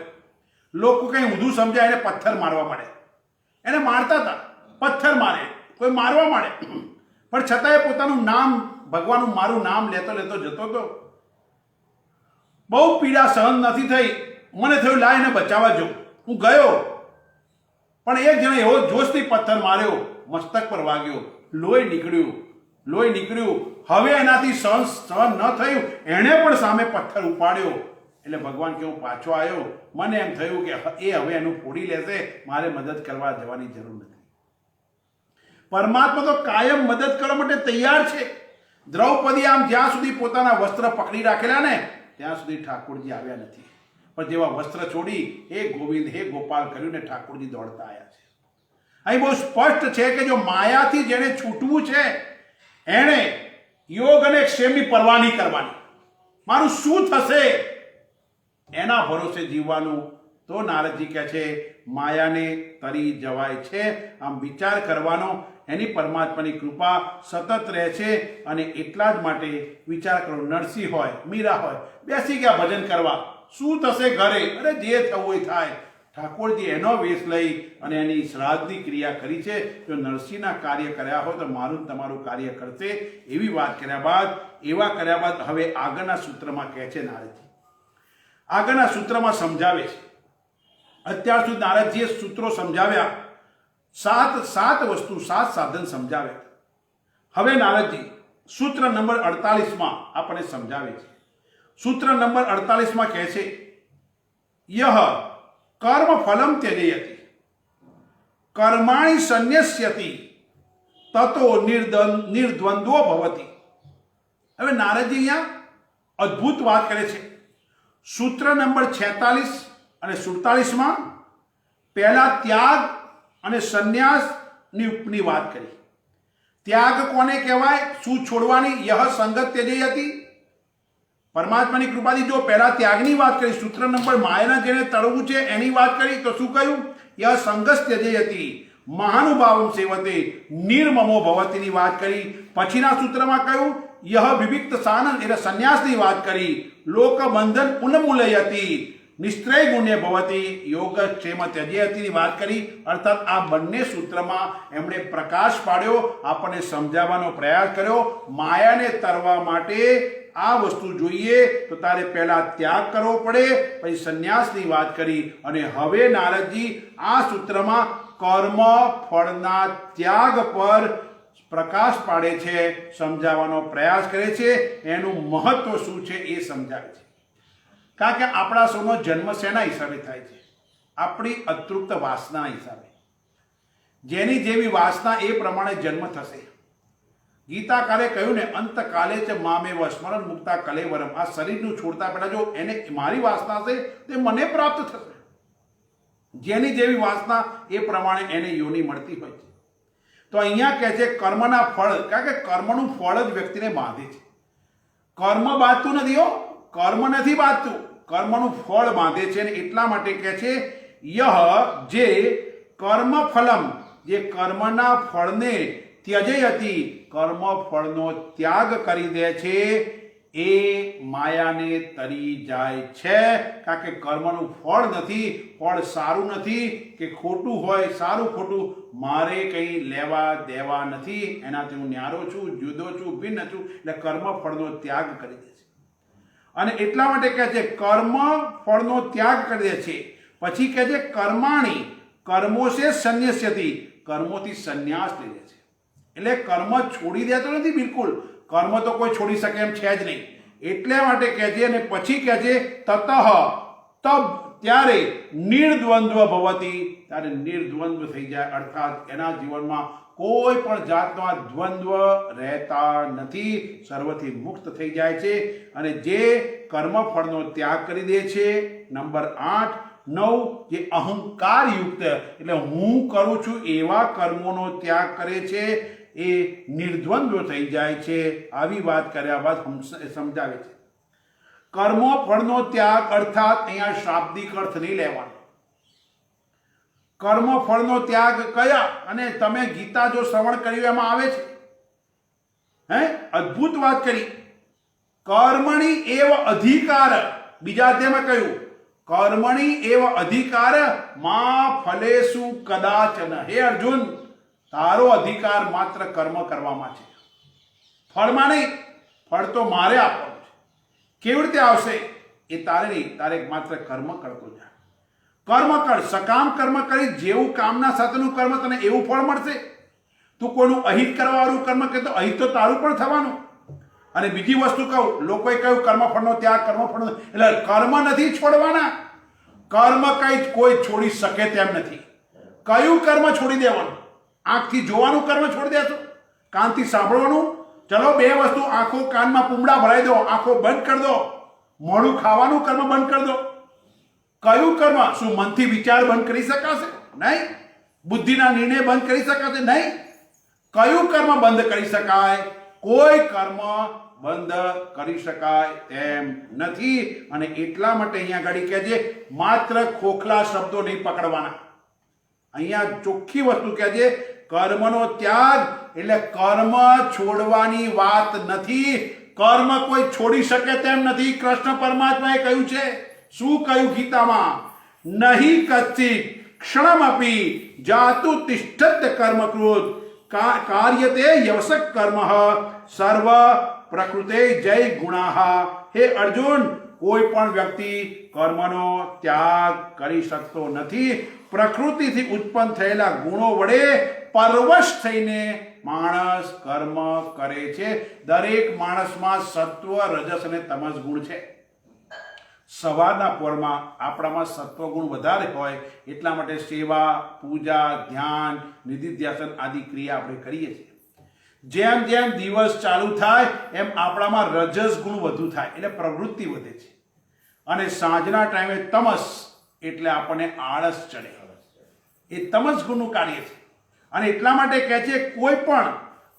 લોકો કંઈ ઊંધું સમજાય એને પથ્થર મારવા માંડે. એને મારતા હતા, પથ્થર મારે, કોઈ મારવા માંડે. પણ છતાંય પોતાનું નામ, ભગવાનનું મારું નામ લેતો લેતો જતો હતો. બહુ પીડા સહન નથી થઈ. મને થયું લાય એને બચાવવા જાઉં. હું ગયો, પણ એક જણે એવો જોશથી પથ્થર માર્યો, મસ્તક પર વાગ્યો, લોહી નીકળ્યું. હવે એનાથી સહન ન થયું, એણે પણ સામે પથ્થર ઉપાડ્યો. એટલે ભગવાન કે હું પાછો આવ્યો. મને એમ થયું કે એ હવે એનું ફોડી લેશે, મારે મદદ કરવા જવાની જરૂર નથી. પરમાત્મા તો કાયમ મદદ કરવા માટે તૈયાર છે. દ્રૌપદી આમ જ્યાં સુધી પોતાના વસ્ત્ર પકડી રાખેલા ને ત્યાં સુધી ઠાકોરજી આવ્યા નથી. પણ જેવા વસ્ત્ર છોડી હે ગોવિંદ હે ગોપાલ કર્યું ને ઠાકોરજી દોડતા આવ્યા છે. અહીં બહુ સ્પષ્ટ છે કે જો માયાથી જેને છૂટવું છે એણે યોગ અને ક્ષેમની પરવા નહીં કરવાની. મારું શું થશે એના ભરોસે જીવવાનું. તો નારદજી કહે છે માયાને તરી જવાય છે. આમ વિચાર કરવાનો, એની પરમાત્માની કૃપા સતત રહે છે. અને એટલા જ માટે વિચાર કરો, નરસિંહ હોય, મીરા હોય, બેસી ગયા ભજન કરવા, શું થશે ઘરે? અરે જે થવું હોય થાય. ઠાકોરજી એનો વેશ લઈ અને એની શ્રાદ્ધની ક્રિયા કરી છે. જો નરસિંહના કાર્ય કર્યા હોય તો મારું તમારું કાર્ય કરશે. એવી વાત કર્યા બાદ હવે આગળના સૂત્રમાં કહે છે નારદજી. આગળના સૂત્રમાં સમજાવે છે. અત્યાર સુધી નારદજીએ સૂત્રો સમજાવ્યા, સાત વસ્તુ, 7 સાધન સમજાવ્યા. હવે નારદજી સૂત્ર નંબર 48માં આપણને સમજાવે છે. સૂત્ર નંબર 48માં કહે છે, યહ કર્મ ફલમ ત્યજયતિ કર્માણિ સંન્યસ્યતિ તતો નિર્દ્વંદ્વો ભવતિ. હવે નારદજી અહીંયા અદ્ભુત વાત કરે છે. સૂત્ર નંબર 46 અને 47માં પહેલા ત્યાગ અને સંન્યાસની વાત કરી. ત્યાગ કોને કહેવાય? શું છોડવાની? યહ સંગત ત્યજયતિ. પરમાત્માની કૃપાથી જો પહેલા ત્યાગની વાત કરી, સૂત્ર નંબર માયાના જેને તળવું છે એની વાત કરી, તો શું કહ્યું? ય સંગસ ત્યજયતિ મહાનુભાવમ સેવતે નિર્મમો ભવતીની વાત કરી. પછીના સૂત્રમાં કહ્યું યહ વિવિક્ત સાનંદ એટલે સંન્યાસની વાત કરી. લોક બંધન ઉન્મૂલયતિ નિશ્ચય ગુણ્ય ભવતી યોગક્ષેમ ત્યજયતિની વાત કરી. અર્થાત આ બંને સૂત્રમાં એમણે પ્રકાશ પાડ્યો, આપણને સમજાવવાનો પ્રયાસ કર્યો. માયાને તરવા માટે આ વસ્તુ જોઈએ તો તારે પહેલા ત્યાગ કરવો પડે, પછી સંન્યાસની વાત કરી. અને હવે નારદજી આ સૂત્રમાં કર્મ ફળના ત્યાગ પર પ્રકાશ પાડે છે, સમજાવવાનો પ્રયાસ કરે છે. એનું મહત્વ શું છે એ સમજાવે છે. કારણ કે આપણા સૌનો જન્મ શેના હિસાબે થાય છે? આપણી અતૃપ્ત વાસનાના હિસાબે. જેની જેવી વાસના એ પ્રમાણે જન્મ થશે. ગીતાકારે કહ્યું ને, અંતકાલે છે મામેવ સ્મરણ મુક્તા કલેવરમ. આ શરીરનું છોડતા પહેલા જો એને મારી વાસના હશે તે મને પ્રાપ્ત થશે. જેની જેવી વાસના એ પ્રમાણે એને યોની મળતી હોય છે. તો અહીંયા કહે છે કર્મના ફળ, કારણ કે કર્મનું ફળ જ વ્યક્તિને બાંધે છે. કર્મ બાંધતું નથી હો, કર્મ નથી બાંધતું, કર્મનું ફળ બાંધે છે. અને એટલા માટે કહે છે યહ જે કર્મ ફલમ, જે કર્મના ફળને ત્યજયતિ કર્મ ફળનો ત્યાગ કરી દે છે એ માયાને તરી જાય છે. કારણ કે કર્મનું ફળ નથી, ફળ સારું નથી કે ખોટું હોય, સારું ખોટું મારે કંઈ લેવા દેવા નથી, એનાથી હું ન્યારો છું, જુદો છું, ભિન્ન છું. એટલે કર્મ ફળનો ત્યાગ કરી દે છે. અને એટલા માટે કહે છે કર્મ ફળનો ત્યાગ કરી દે છે. પછી કહે છે કર્માણી કર્મો છે સંન્યસ્યતિ, કર્મોથી સંન્યાસ લઈ લે છે. એટલે કર્મ છોડી દેતો નથી બિલકુલ, કર્મ તો કોઈ છોડી શકે એમ છે જ નહીં. એટલા માટે કહે છે. અને પછી કહે છે તતઃ તબ ત્યારે નિર્દ્વંદ્વ ભવતી, ત્યારે નિર્દ્વંદ્વ થઈ જાય. અર્થાત એના જીવનમાં કોઈ પણ જાતનો દ્વંદ્વ રહેતા નથી, સર્વથી મુક્ત થઈ જાય છે. અને જે કર્મફળનો ત્યાગ કરી દે છે. નંબર 8 9 જે અહંકાર યુક્ત એટલે હું કરું છું એવા કર્મોનો ત્યાગ કરે છે એ નિર્દ્વંદ્વ થઈ જાય છે. આવી વાત કર્યા બાદ સમજાવે છે કર્મો ફળનો ત્યાગ. અર્થાત અહીંયા શાબ્દિક અર્થ નહીં લેવાનો. કર્મ ફળનો ત્યાગ કયા? અને તમે ગીતા જો શ્રવણ કર્યું એમાં આવે છે, અદ્ભુત વાત કરી. કર્મણી એવ અધિકાર, બીજા અધ્યાયમાં કહ્યું કર્મણી એવ અધિકાર મા ફલેસુ કદાચન. હે અર્જુન, તારો અધિકાર માત્ર કર્મ કરવામાં છે, ફળમાં નહીં. ફળ તો મારે આપવાનું છે. કેવી રીતે આવશે એ તારે નહીં, તારે માત્ર કર્મ કરતો જા. કર્મ કર, સકામ કર્મ કરી, જેવું કામના સાથેનું કર્મ તને એવું ફળ મળશે. તું કોઈનું અહિત કરવાવાળું કર્મ કરે તો અહિત તો તારું પણ થવાનું. અને બીજી વસ્તુ કહું, લોકોએ કહ્યું કર્મફળનો ત્યાગ, કર્મફળનો, એટલે કર્મ નથી છોડવાના. કર્મ કઈ કોઈ છોડી શકે તેમ નથી. કયું કર્મ છોડી દેવાનું? આંખથી જોવાનું કર્મ છોડી દેશો? કાનથી સાંભળવાનું? ચલો બે વસ્તુ, આંખો કાનમાં પૂમડા ભરાઈ દો, આંખો બંધ કરી દો. મોડું ખાવાનું કર્મ બંધ કરી દો. કયું કર્મ? શું મનથી વિચાર બંધ કરી શકાશે? નહીં. બુદ્ધિના નિર્ણય બંધ કરી શકાશે? નહીં. કયું કર્મ બંધ કરી શકાય? કોઈ કર્મ બંધ કરી શકાય તેમ નથી. અને એટલા માટે અહીંયા ઘડી કહે છે માત્ર ખોખલા શબ્દો નહીં પકડવાના. અહીંયા ચોખ્ખી વસ્તુ કહે છે કર્મનો ત્યાગ એટલે કર્મ છોડવાની વાત નથી. કર્મ કોઈ છોડી શકે તેમ નથી. કૃષ્ણ પરમાત્માએ કહ્યું છે. શું કહ્યું ગીતામાં? નહીં કચ્ચિત ક્ષણમપી જાતુ તિષ્ઠત કર્મકૃત કાર્યતે યવસક કર્મ સર્વ પ્રકૃતે જય ગુણાહ. હે અર્જુન, કોઈ પણ વ્યક્તિ કર્મનો ત્યાગ કરી શકતો નથી. પ્રકૃતિથી ઉત્પન્ન થયેલા ગુણો વડે પરવશ થઈને માણસ કર્મ કરે છે. દરેક માણસમાં સત્વ, રજસ અને તમસ ગુણ છે. સવારના પોરમાં આપણામાં સત્વગુણ વધારે હોય એટલા માટે સેવા, પૂજા, ધ્યાન, નિધિધ્યાસન આદિ ક્રિયા આપણે કરીએ છીએ. જેમ જેમ દિવસ ચાલુ થાય એમ આપણામાં રજસ ગુણ વધુ થાય એટલે પ્રવૃત્તિ વધે છે. અને સાંજના ટાઈમે તમસ એટલે આપણને આળસ ચડે. એ તમસ ગુણનું કાર્ય છે. અને એટલા માટે કહે છે કોઈ પણ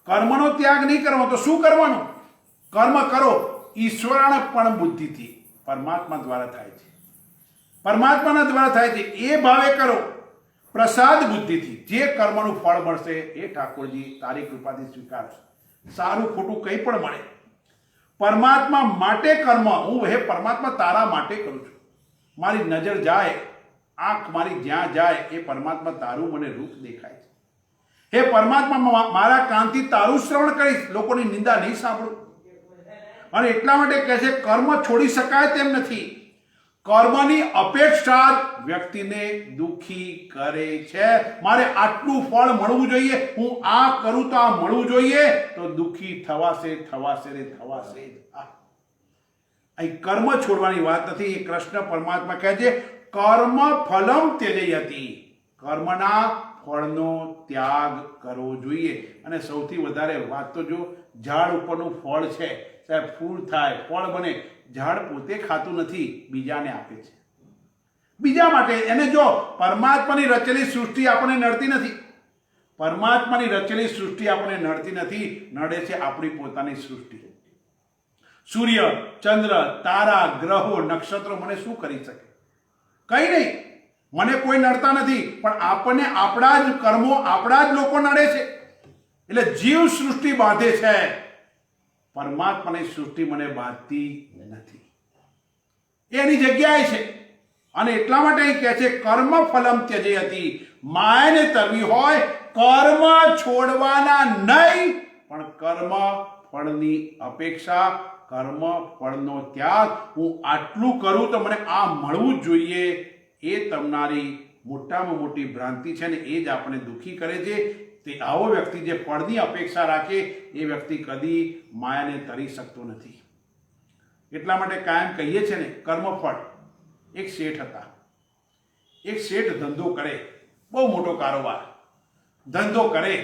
કર્મનો ત્યાગ નહીં કરવાનો. તો શું કરવાનું? કર્મ કરો ઈશ્વરાર્પણ બુદ્ધિથી પરમાત્મા દ્વારા થાય છે, પરમાત્માના દ્વારા થાય છે. એ ભાવે કરો પ્રસાદ બુદ્ધિથી. જે કર્મનું ફળ મળશે એ ઠાકોરજી તારી કૃપાથી સ્વીકારશે. સારું ખોટું કંઈ પણ મળે, પરમાત્મા માટે કર્મ હું હે પરમાત્મા તારા માટે કરું છું. મારી નજર જાય, આંખ મારી જ્યાં જાય એ પરમાત્મા તારું મને રૂપ દેખાય છે. હે પરમાત્મા મારા કાનથી તારું શ્રવણ કરીશ, લોકોની નિંદા નહીં સાંભળું. અને એટલા માટે કહે છે કર્મ છોડી શકાય તેમ નથી. કર્મની અપેક્ષા વ્યક્તિને દુઃખી કરે છે. મારે આટલું ફળ મળવું જોઈએ, હું આ કરું તો આ મળવું જોઈએ, તો દુઃખી થવાશે થવાશે રે થવાશે. અહીં કર્મ છોડવાની વાત નથી. એ કૃષ્ણ પરમાત્મા કહે છે કર્મ ફલમ ત્યજયતિ, કર્મના ફળનો ત્યાગ કરવો જોઈએ. અને સૌથી વધારે વાત તો જો ઝાડ ઉપરનું ફળ છે, સાહેબ ફૂલ થાય ફળ બને, ઝાડ પોતે ખાતું નથી, બીજાને આપે છે, બીજા માટે. એને જો પરમાત્માની રચેલી સૃષ્ટિ આપણને નડતી નથી, પરમાત્માની રચેલી સૃષ્ટિ આપણને નડતી નથી, નડે છે આપણી પોતાની સૃષ્ટિ. સૂર્ય, ચંદ્ર, તારા, ગ્રહો, નક્ષત્રો મને શું કરી શકે? કંઈ નહીં. મને કોઈ નડતા નથી, પણ આપણને આપણા જ કર્મો આપણા જ લોકો નડે છે. એટલે જીવ સૃષ્ટિ બાંધે છે, પરમાત્માની સૃષ્ટિ મને બાંધતી નથી. એની જગ્યાએ છે. અને એટલા માટે અહીં કહે છે કર્મ ફલમ ત્યજયતિ. માયાને તરવી હોય કર્મ છોડવાના નહીં, પણ કર્મ ફળની અપેક્ષા, કર્મ ફળનો ત્યાગ. હું આટલું કરું તો મને આ મળવું જ જોઈએ, એ તમારી મોટામાં મોટી ભ્રાંતિ છે ને એ જ આપણે દુઃખી કરે છે. તે આવો વ્યક્તિ જે ફળની અપેક્ષા રાખે એ વ્યક્તિ કદી માયાને તરી શકતો નથી. એટલા માટે કાયમ કહીએ છીએ ને કર્મફળ. એક શેઠ હતા, એક શેઠ ધંધો કરે, બહુ મોટો કારોબાર, ધંધો કરે.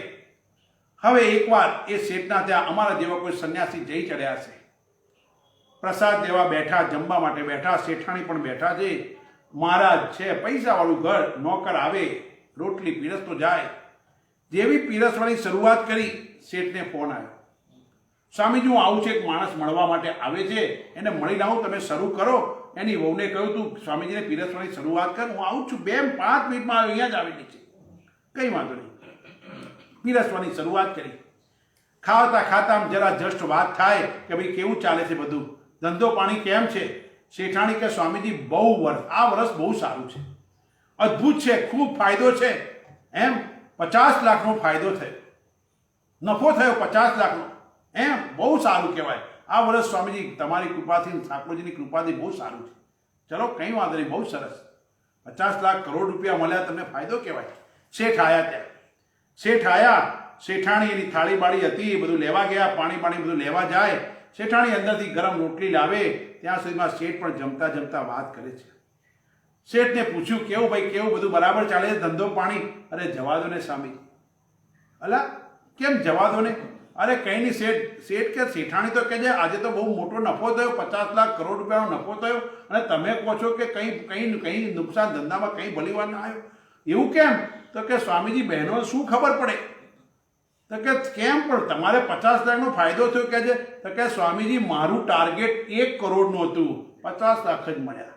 હવે એકવાર એ શેઠના ત્યાં અમારા જેવા કોઈ સંન્યાસી જઈ ચડ્યા છે, પ્રસાદ દેવા બેઠા, જમવા માટે બેઠા, શેઠાણી પણ બેઠા છે, મહારાજ છે, પૈસાવાળું ઘર, નોકર આવે, રોટલી પીરસતો જાય. જેવી પીરસવાની શરૂઆત કરી, શેઠને ફોન આવ્યો, સ્વામીજી હું આવું છે, એક માણસ મળવા માટે આવે છે, એને મળી લાવું, તમે શરૂ કરો. એની વહુને કહ્યું તું સ્વામીજીને પીરસવાની શરૂઆત કર, હું આવું છું, 2-5 મિનિટમાં અહીંયા જ આવેલી છે. કંઈ વાંધો નહીં. પીરસવાની શરૂઆત કરી. ખાતા ખાતા જરા જસ્ટ વાત થાય કે ભાઈ કેવું ચાલે છે બધું, ધંધો પાણી કેમ છે? શેઠાણી કે સ્વામીજી આ વર્ષ બહુ સારું છે, અદ્ભુત છે, ખૂબ ફાયદો છે. એમ 50 લાખનો ફાયદો થયો, નફો થયો 50 લાખનો. એમ બહુ સારું કહેવાય. આ વર્ષ સ્વામીજી તમારી કૃપાથી, ઠાકોરજીની કૃપાથી બહુ સારું છે. ચલો કંઈ વાંધો નહીં, બહુ સરસ. 50 લાખ કરોડ રૂપિયા મળ્યા, તમને ફાયદો કહેવાય. શેઠ આવ્યા ત્યાં, શેઠ આવ્યા, શેઠાણી એની થાળી બાળી હતી, બધું લેવા ગયા, પાણી બધું લેવા જાય. શેઠાણી અંદરથી ગરમ રોટલી લાવે, ત્યાં સુધીમાં શેઠ પણ જમતા જમતા વાત કરે છે. શેઠને પૂછ્યું કેવું ભાઈ, કેવું બધું બરાબર ચાલે છે, ધંધો પાણી? અરે જવા દો ને સ્વામી. અલા કેમ જવા દો ને? અરે કંઈ નહીં શેઠ. શેઠ કે શેઠાણી તો કહે છે આજે તો બહુ મોટો નફો થયો, 50 લાખ કરોડ રૂપિયાનો નફો થયો, અને તમે કહો છો કે કંઈ નુકસાન ધંધામાં કંઈ ભલીવાર ના આવ્યો. એવું કેમ? તો કે સ્વામીજી બહેનો શું ખબર પડે? તો કે કેમ પણ તમારે 50 લાખનો ફાયદો થયો કે છે? તો કે સ્વામીજી મારું ટાર્ગેટ 1 કરોડનું હતું, 50 લાખ જ મળ્યા.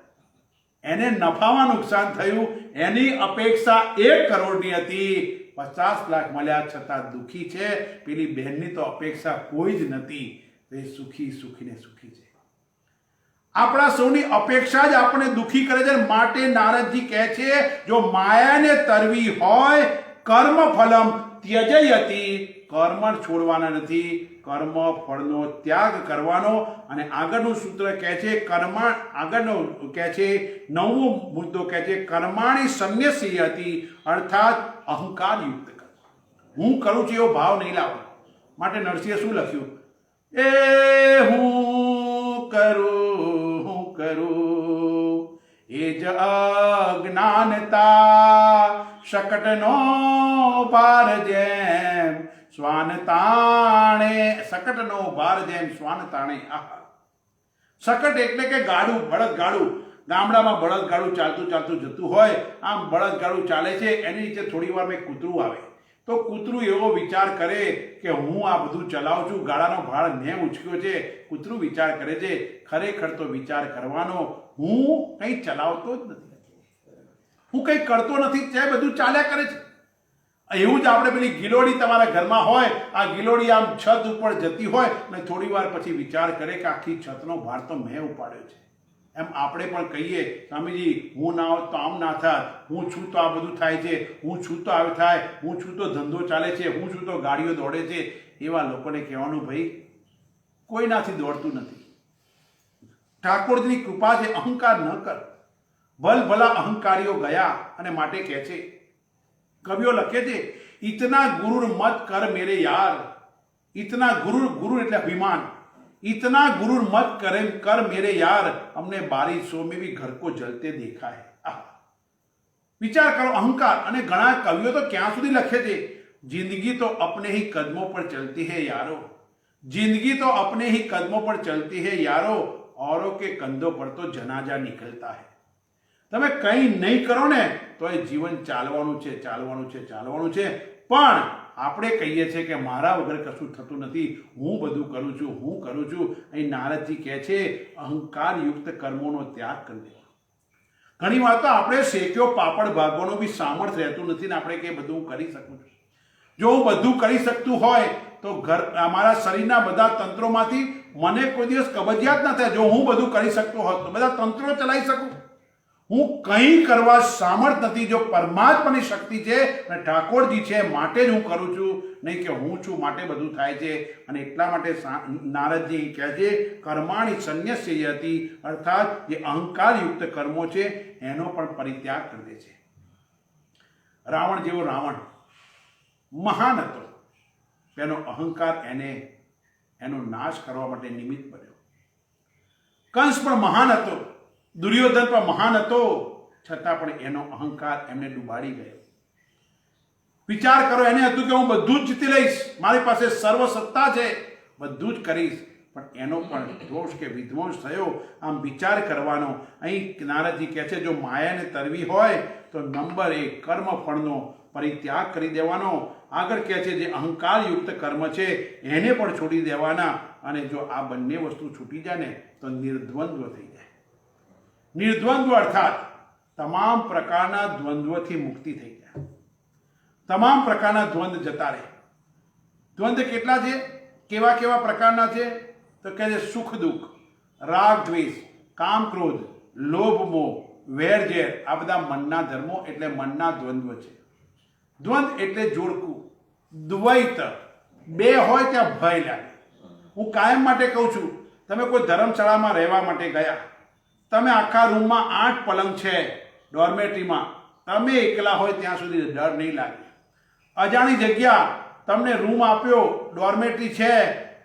એને નફામાં નુકસાન થયું, એની અપેક્ષા 1 કરોડની હતી, 50 લાખ મળ્યા છતાં દુઃખી છે. પેલી બહેનની તો અપેક્ષા કોઈ જ નથી, એ સુખીને સુખી છે. આપણા સૌની અપેક્ષા જ આપણને દુઃખી કરે છે. માટે નારદજી કહે છે જો માયાને તરવી હોય કર્મ ફલમ ત્યજયતિ, કર્મ છોડવાના નથી, કર્મ ફળનો ત્યાગ કરવાનો. અને આગળનું સૂત્ર કહે છે આગળનો કહે છે 9મો મુદ્દો કહે છે કર્માણી સંન્યસ્યતિ, અર્થાત અહંકાર યુક્ત કર. હું કરું છું એવો ભાવ નહીં લાવો. માટે નરસિંહે શું લખ્યું? એ હું કરું એ જ અજ્ઞાનતા, શકટનો ભાર જેમ શ્વાન તાણે, શકટનો ભાર જેમ શ્વાન તાણે. આહા, શકટ એટલે કે ગાડું, બળદગાડું. ગામડામાં બળદગાડું ચાલતું જતું હોય, આમ બળદગાડું ચાલે છે, એની નીચે થોડી વાર કૂતરું આવે, તો કૂતરું એવો વિચાર કરે કે હું આ બધું ચલાવું છું, ગાડાનો ભાર મેં ઉંચક્યો છે. કૂતરું વિચાર કરે છે, ખરેખર તો વિચાર કરવાનો હું કંઈ ચલાવતો જ નથી, હું કંઈ કરતો નથી, તે બધું ચાલ્યા કરે છે. એવું જ આપણે પેલી ગિલોડી તમારા ઘરમાં હોય, આ ગિલોડી આમ છત ઉપર જતી હોય અને થોડી વાર પછી વિચાર કરે કે આખી છતનો ભાર તો મેં ઉપાડ્યો છે. એમ આપણે પણ કહીએ, સ્વામીજી હું ના હોત તો આમ ના થાત, હું છું તો આ બધું થાય છે, હું છું તો આવું થાય, હું છું તો ધંધો ચાલે છે, હું છું તો ગાડીઓ દોડે છે. એવા લોકોને કહેવાનું, ભાઈ કોઈનાથી દોડતું નથી. ઠાકોરજીની કૃપા છે, અહંકાર ન કર. ભલ ભલા અહંકારીઓ ગયા અને માટે કહે છે, કવિઓ લખે છે, ઇતના ગુરુર મત કર મેરે યાર. ઇતના ગુરુર એટલે અભિમાન. इतना गुरूर मत कर मेरे यार, हमने बारिशों में भी घर को जलते देखा है. विचार करो, अहंकार. અને ઘણા કવિઓ તો ક્યાં સુધી લખે છે, जिंदगी तो अपने ही कदमों पर चलती है यारो, जिंदगी तो अपने ही कदमों पर चलती है यारो, औरों के कंधों पर तो जनाजा निकलता है. તમે કંઈ નહીં કરો ને તો એ જીવન ચાલવાનું છે, ચાલવાનું છે, ચાલવાનું છે. પણ આપણે કહીએ છીએ કે મારા વગર કશું થતું નથી, હું બધું કરું છું, હું કરું છું. અહીં નારદજી કહે છે, અહંકારયુક્ત કર્મોનો ત્યાગ કરી દેવાનો. ઘણી વાર તો આપણે શેક્યો પાપડ ભાગવાનું બી સામર્થ્ય રહેતું નથી ને આપણે કે બધું હું કરી શકું છું. જો હું બધું કરી શકતું હોય તો અમારા શરીરના બધા તંત્રોમાંથી મને કોઈ દિવસ કબજિયાત ન થાય. જો હું બધું કરી શકતો હોત તો બધા તંત્રો ચલાવી શકું. હું કંઈ કરવા સામર્થ નથી. જો પરમાત્માની શક્તિ છે અને ઠાકોરજી છે માટે જ હું કરું છું, નહીં કે હું છું માટે બધું થાય છે. અને એટલા માટે નારદજી કહે છે, કર્માણી સંન્યસ્ય હતી, અર્થાત જે અહંકારયુક્ત કર્મો છે એનો પણ પરિત્યાગ કરી દે છે. રાવણ જેવો રાવણ મહાન હતો, તેનો અહંકાર એનો નાશ કરવા માટે નિમિત્ત બન્યો. કંસ પણ મહાન હતો, દુર્યોધન પણ મહાન હતો, છતાં પણ એનો અહંકાર એમને ડૂબાડી ગયો. વિચાર કરો, એને હતું કે હું બધું જ જીતી લઈશ, મારી પાસે સર્વ સત્તા છે, બધું જ કરીશ. પણ એનો પણ દોષ કે વિધ્વંસ થયો. આમ વિચાર કરવાનો. અહીં નારદજી કહે છે, જો માયાને તરવી હોય તો નંબર 1 કર્મફળનો પરિત્યાગ કરી દેવાનો. આગળ કહે છે, જે અહંકારયુક્ત કર્મ છે એને પણ છોડી દેવાના. અને જો આ બંને વસ્તુ છૂટી જાય ને તો નિર્દ્વંદ્વ થઈ જાય. નિર્દ્વંદ્વ અર્થાત તમામ પ્રકારના દ્વંદ્વથી મુક્તિ થઈ જાય, તમામ પ્રકારના દ્વંદ્વ જતા રહે. દ્વંદ્વ કેટલા છે, કેવા કેવા પ્રકારના છે તો કહે છે, સુખ દુઃખ, રાગ દ્વેષ, કામ ક્રોધ, લોભ મોહ, વેર ઝેર, આ બધા મનના ધર્મો એટલે મનના દ્વંદ્વ છે. દ્વંદ્વ એટલે જોડકું. દ્વૈત બે હોય ત્યાં ભય લાગે. હું કાયમ માટે કહું છું, તમે કોઈ ધર્મશાળામાં રહેવા માટે ગયા, તમે આખા રૂમમાં 8 પલંગ છે ડોર્મેટરીમાં, તમે એકલા હોય ત્યાં સુધી ડર નહીં લાગે. અજાણી જગ્યા તમને રૂમ આપ્યો, ડોર્મેટરી છે,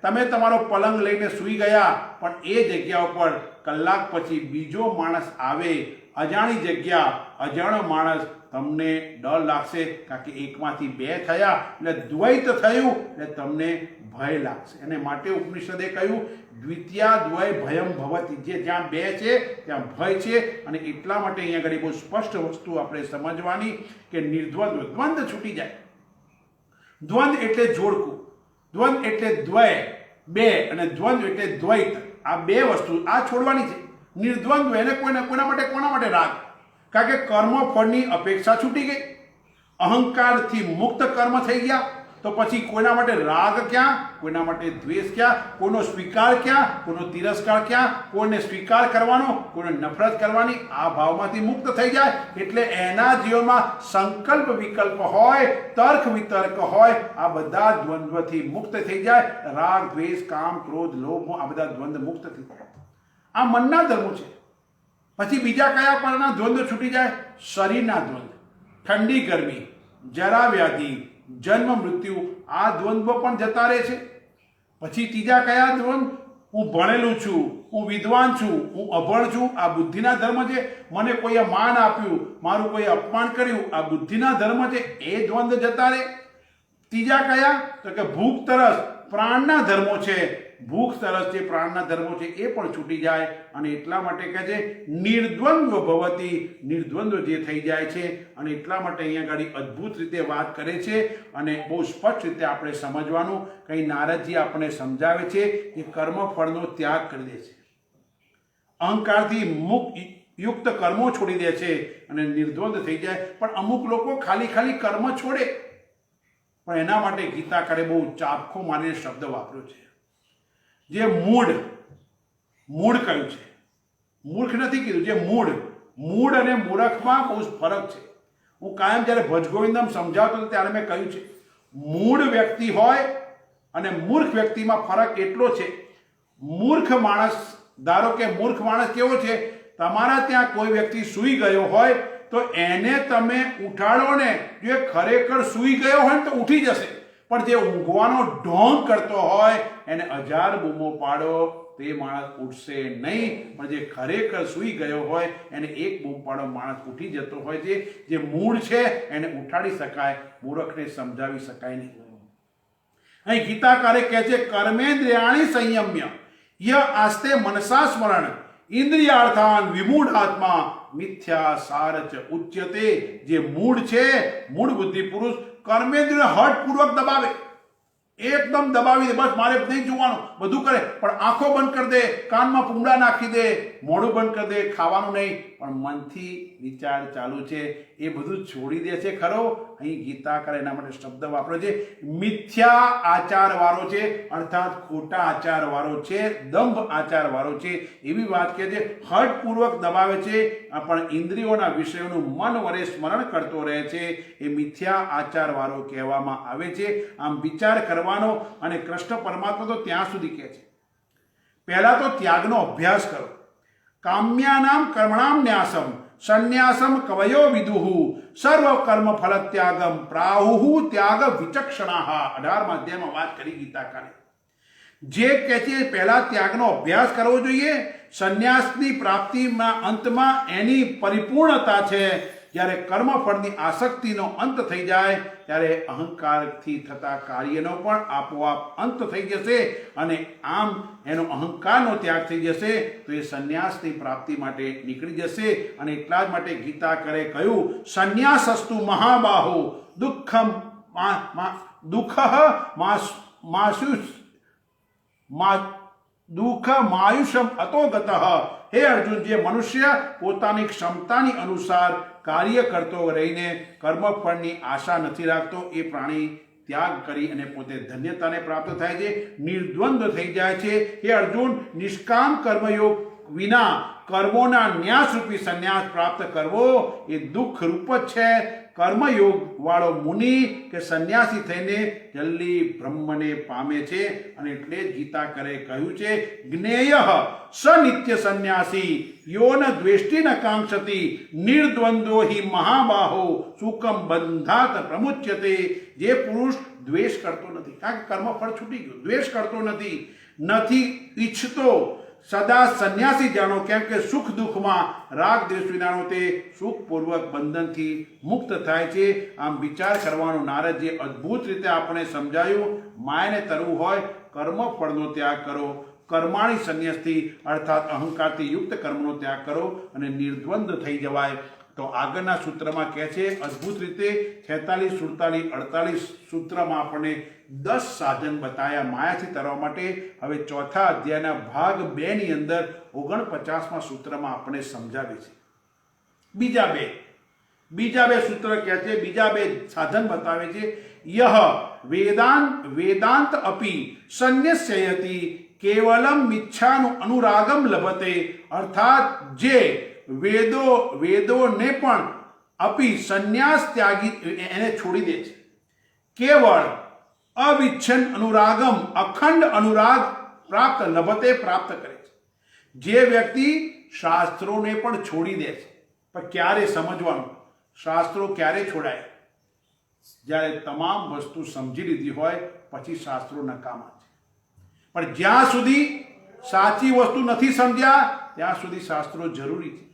તમે તમારો પલંગ લઈને સૂઈ ગયા, પણ એ જગ્યા ઉપર કલાક પછી બીજો માણસ આવે, અજાણી જગ્યા, અજાણો માણસ, તમને ડર લાગશે. કારણ કે એકમાંથી 2 થયા એટલે દ્વૈત થયું એટલે તમને ભય લાગશે. અને માટે ઉપનિષદે કહ્યું, દ્વિતીયા દ્વય ભયમ ભવતી. જે જ્યાં 2 છે ત્યાં ભય છે. અને એટલા માટે અહીંયા આગળ બહુ સ્પષ્ટ વસ્તુ આપણે સમજવાની કે નિર્દ્વંદ્વ, દ્વંદ્વ છૂટી જાય. દ્વંદ્વ એટલે જોડકું, દ્વંદ્વ એટલે દ્વય 2 અને દ્વંદ્વ એટલે દ્વૈત. આ 2 વસ્તુ આ છોડવાની છે. નિર્દ્વંદ્વ એને કોના માટે રાગ. કારણ કે કર્મ ફળની અપેક્ષા છૂટી ગઈ, અહંકારથી મુક્ત કર્મ થઈ ગયા. તો પછી કોઈના માટે રાગ ક્યાં, કોઈના માટે દ્વેષ ક્યાં, કોઈનો સ્વીકાર ક્યાં, કોઈનો તિરસ્કાર ક્યાં, કોઈને સ્વીકાર કરવાનો, કોઈને નફરત કરવાની. આ ભાવમાંથી મુક્ત થઈ જાય એટલે એના જીવનમાં સંકલ્પ વિકલ્પ હોય, તર્ક વિતર્ક હોય, આ બધા દ્વંદ્વથી મુક્ત થઈ જાય. રાગ દ્વેષ કામ ક્રોધ લોભ આ બધા દ્વંદ્વ મુક્ત થઈ જાય. આ મનના ધર્મો છે. પછી બીજા કયા પરના દ્વંદ્વ છૂટી જાય? શરીરના દ્વંદ્વ, ઠંડી ગરમી, જરા વ્યાધિ, જન્મ મૃત્યુ, આ દ્વંદ્વ પણ જતા રહે છે. પછી ત્રીજા કયા દ્વંદ્વ? હું ભણેલું છું, હું વિદ્વાન છું, હું અભણ છું, આ બુદ્ધિના ધર્મ છે. મને કોઈએ માન આપ્યું, મારું કોઈ અપમાન કર્યું, આ બુદ્ધિના ધર્મ છે. એ દ્વંદ્વ જતા રહે. ત્રીજા કયા? તો કે ભૂખ તરસ, પ્રાણના ધર્મો છે, ભૂખ તરસ જે પ્રાણના ધર્મો છે એ પણ છૂટી જાય. અને એટલા માટે કહે છે નિર્દ્વંદ્વ ભવતી, નિર્દ્વંદ્વ જે થઈ જાય છે. અને એટલા માટે અહીંયા આગળ અદ્ભુત રીતે વાત કરે છે અને બહુ સ્પષ્ટ રીતે આપણે સમજવાનું. કંઈ નારદજી આપણને સમજાવે છે કે કર્મફળનો ત્યાગ કરી દે છે, અહંકારથી મુક્ત યુક્ત કર્મો છોડી દે છે અને નિર્દ્વંદ થઈ જાય. પણ અમુક લોકો ખાલી કર્મ છોડે, પણ એના માટે ગીતાકારે બહુ ચાપખો મારીને શબ્દ વાપર્યો છે. જે મૂળ કયું છે, મૂર્ખ નથી કીધું, જે મૂળ અને મૂર્ખમાં બહુ ફરક છે. હું કાયમ જ્યારે ભજગોવિંદમ સમજાવતો ત્યારે મેં કહ્યું છે મૂળ વ્યક્તિ હોય અને મૂર્ખ વ્યક્તિમાં ફરક એટલો છે. મૂર્ખ માણસ, ધારો કે મૂર્ખ માણસ કેવો છે, તમારા ત્યાં કોઈ વ્યક્તિ સૂઈ ગયો હોય તો એને તમે ઉઠાડો ને, જો એ ખરેખર સૂઈ ગયો હોય ને તો ઉઠી જશે. પણ જે ઊંઘવાનો ઢોંગ કરતો હોય એને 1000 બૂમો પાડો તે માણસ ઉઠશે નહીં. પણ જે ખરેખર સૂઈ ગયો હોય એને એક બૂમ પાડો, માણસ ઉઠી જતો હોય છે. જે મૂળ છે એને ઉઠાડી શકાય, મૂર્ખને સમજાવી શકાય નહીં. અહીં ગીતાકારે કહે છે કર્મેન્દ્રિયાણી સંયમ્ય ય આસ્તે મનસા સ્મરણ ઇન્દ્રિયાર્થાન વિમૂઢાત્મા મિથ્યા સારચ ઉચ્યતે. જે મૂળ છે, મૂળ બુદ્ધિ પુરુષ કર્મેન્દ્રિય હઠપૂર્વક દબાવે, એકદમ દબાવી દે, બસ મારે નહીં જોવાનું, બધું કરે, પણ આંખો બંધ કરી દે, કાનમાં પૂંગડા નાખી દે, મોઢું બંધ કરી દે, ખાવાનું નહીં, પણ મનથી વિચાર ચાલુ છે, એ બધું છોડી દે છે ખરો. અહીં ગીતાકાર એના માટે શબ્દ વાપરે છે મિથ્યા આચાર વાળો છે, અર્થાત ખોટા આચાર વાળો છે, દંભ આચાર વાળો છે, એવી વાત કહે છે. હઠપૂર્વક દબાવે છે પણ ઇન્દ્રિયોના વિષયોનું મન વડે સ્મરણ કરતો રહે છે, એ મિથ્યા આચાર વાળો કહેવામાં આવે છે. આમ વિચાર કરવાનો. અને કૃષ્ણ પરમાત્મા તો ત્યાં સુધી કહે છે પહેલા તો ત્યાગનો અભ્યાસ કરો. કામ્યાનામ કર્મણામ ન્યાસમ સંન્યાસમ કવયો વિદુહુ સર્વ કર્મ ફલ ત્યાગમ પ્રાહુ ત્યાગ વિચક્ષણાહ. 18મા અધ્યાયમાં વાત કરી ગીતાકારે, જે કહે છે પહેલા ત્યાગનો અભ્યાસ કરવો જોઈએ. સંન્યાસની પ્રાપ્તિમાં અંતમાં એની પરિપૂર્ણતા છે. જ્યારે કર્મફળની આસક્તિનો અંત થઈ જાય ત્યારે અહંકારથી થતા કાર્યનો પણ આપોઆપ અંત થઈ જશે. અને આમ એનો અહંકારનો ત્યાગ થઈ જશે તો એ સંન્યાસની પ્રાપ્તિ માટે નીકળી જશે. અને એટલા જ માટે ગીતાકારે કહ્યું સંન્યાસસ્તુ મહાબાહો દુઃખમ દુઃખ માયુષમ અતોગત. હે અર્જુન, જે મનુષ્ય પોતાની ક્ષમતાની અનુસાર કાર્ય કરતો રહીને કર્મફળની આશા નથી રાખતો, એ પ્રાણી ત્યાગ કરી અને પોતે ધન્યતાને પ્રાપ્ત થાય છે, નિર્દ્વંદ્વ થઈ જાય છે. હે અર્જુન, નિષ્કામ કર્મયોગ વિના કર્મોના ન્યાસરૂપી સંન્યાસ પ્રાપ્ત કરવો એ દુઃખ રૂપ જ છે. કર્મયોગ વાળો મુનિ કે સંન્યાસી થઈને જલ્દી બ્રહ્મને પામે છે. અને એટલે જ ગીતાકારે કહ્યું છે જ્ઞેય સ નિત્ય સંન્યાસી યો ન દ્વેષ્ટિ ન કાંક્ષતિ નિર્દ્વંદ્વો હિ મહાબાહો સુકમ બંધાત પ્રમુચ્યતે. જે પુરુષ દ્વેષ કરતો નથી, કારણ કે કર્મફળ છૂટી ગયું, દ્વેષ કરતો નથી ઈચ્છતો, સદા સંન્યાસી જાણો, કેમ કે સુખ દુઃખમાં રાગ દ્વેષ વિનાનો તે સુખપૂર્વક બંધનથી મુક્ત થાય છે. આમ વિચાર કરવાનો નારદજીએ અદ્ભુત રીતે આપણે સમજાયું. માયાને તરવું હોય કર્મફળનો ત્યાગ કરો, કર્માણી સંન્યાસથી અર્થાત અહંકારથી યુક્ત કર્મનો ત્યાગ કરો અને નિર્દ્વંદ થઈ જવાય. તો આગળના સૂત્રમાં કહે છે અદ્ભુત રીતે 46, 47, 48 સૂત્રમાં આપણને 10 સાધન બતાવ્યા માયાથી તરવા માટે. હવે ચોથા અધ્યાયના ભાગ 2 ની અંદર 49મા સૂત્રમાં આપણને સમજાવે છે. બીજા બે સૂત્ર કહે છે, બીજા 2 સાધન બતાવે છે. યહ વેદાંત અપી સંન્યસ્યતિ કેવલમ મિચ્છાનું અનુરાગમ લભતે. અર્થાત જે વેદોને પણ અપી સંન્યાસ ત્યાગી એને છોડી દે છે, કેવળ અવિચ્છન અનુરાગમ અખંડ અનુરાગ પ્રાપ્ત લભતે પ્રાપ્ત કરે છે. જે વ્યક્તિ શાસ્ત્રોને પણ છોડી દે છે, પણ ક્યારે સમજવાનું, શાસ્ત્રો ક્યારે છોડાય? જ્યારે તમામ વસ્તુ સમજી લીધી હોય પછી શાસ્ત્રો નકામા છે. પણ જ્યાં સુધી સાચી વસ્તુ નથી સમજ્યા ત્યાં સુધી શાસ્ત્રો જરૂરી છે.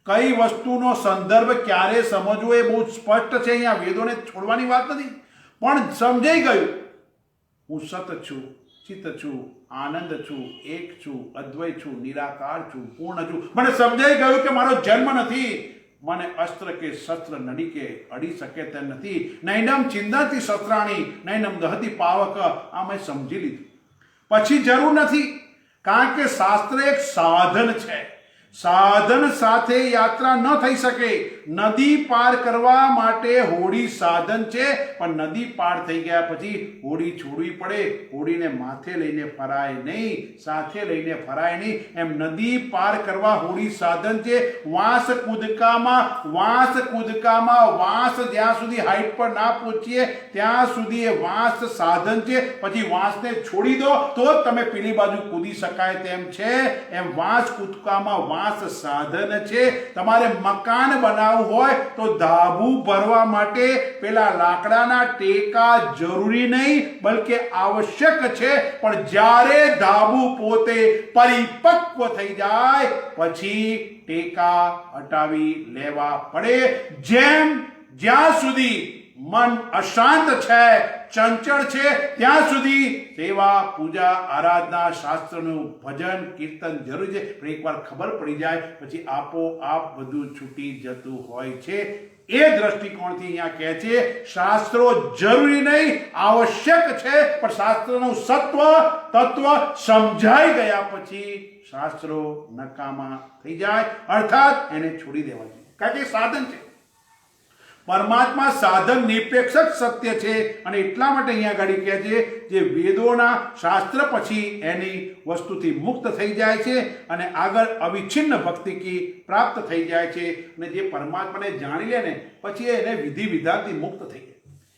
કઈ વસ્તુનો સંદર્ભ ક્યારે સમજવો એ બહુ સ્પષ્ટ છે. અહીંયા વેદોને છોડવાની વાત નથી, પણ સમજાઈ ગયું. હું સત છું, ચિત્ત છું, આનંદ છું, એક છું, અદ્વૈત છું, નિરાકાર છું, પૂર્ણ છું. મને સમજાઈ ગયું કે મારો જન્મ નથી, મને અસ્ત્ર કે શસ્ત્ર નડી કે અડી શકે તેમ નથી. નૈનમ ચિંદાતી શસ્ત્રાણી નૈનમ દહતી પાવક. આ મેં સમજી લીધું. પછી જરૂર નથી, કારણ કે શાસ્ત્ર એક સાધન છે. સાધન સાથે યાત્રા ન થઈ શકે. નદી પાર કરવા માટે હોડી સાધન છે, પણ નદી પાર થઈ ગયા પછી હોડી છોડવી પડે. હોડીને માથે લઈને ફરાય નહીં, સાથે લઈને ફરાય નહીં. એમ નદી પાર કરવા હોડી સાધન છે. વાંસ કૂદકામાં વાંસ જ્યાં સુધી હાઈટ પર ના પહોંચીએ ત્યાં સુધી એ વાંસ સાધન છે. પછી વાંસને છોડી દો તો જ તમે પેલી બાજુ કૂદી શકાય તેમ છે. એમ વાંસ કૂદકામાં વાંસ સાધન છે. તમારે મકાન બનાવવું હોય તો ધાબુ ભરવા માટે પેલા લાકડાના ટેકા જરૂરી નહીં, બલકે આવશ્યક છે. પણ જ્યારે ધાબુ પોતે પરિપક્વ થઈ જાય પછી ટેકા હટાવી લેવા પડે. જ્યાં સુધી મન અશાંત છે, ચંચળ છે, ત્યાં સુધી સેવા, પૂજા, આરાધના, શાસ્ત્રનું ભજન, કીર્તન જરૂરી છે. પણ એકવાર ખબર પડી જાય પછી આપોઆપ બધું છૂટી જતું હોય છે. એ દ્રષ્ટિકોણથી અહીંયા કહે છે શાસ્ત્રો જરૂરી નહીં, આવશ્યક છે. પણ શાસ્ત્રનું તત્વ સમજાઈ ગયા પછી શાસ્ત્રો નકામા થઈ જાય, અર્થાત એને છોડી દેવા જોઈએ. કારણ કે સાધન છે. પરમાત્મા સાધન નિરપેક્ષક સત્ય છે. અને એટલા માટે અહીંયા આગળ કહે છે જે વેદોના શાસ્ત્ર પછી એની વસ્તુથી મુક્ત થઈ જાય છે અને આગળ અવિચ્છિન્ન ભક્તિ પ્રાપ્ત થઈ જાય છે. અને જે પરમાત્માને જાણી લે ને પછી એને વિધિ વિધાનથી મુક્ત થઈ જાય.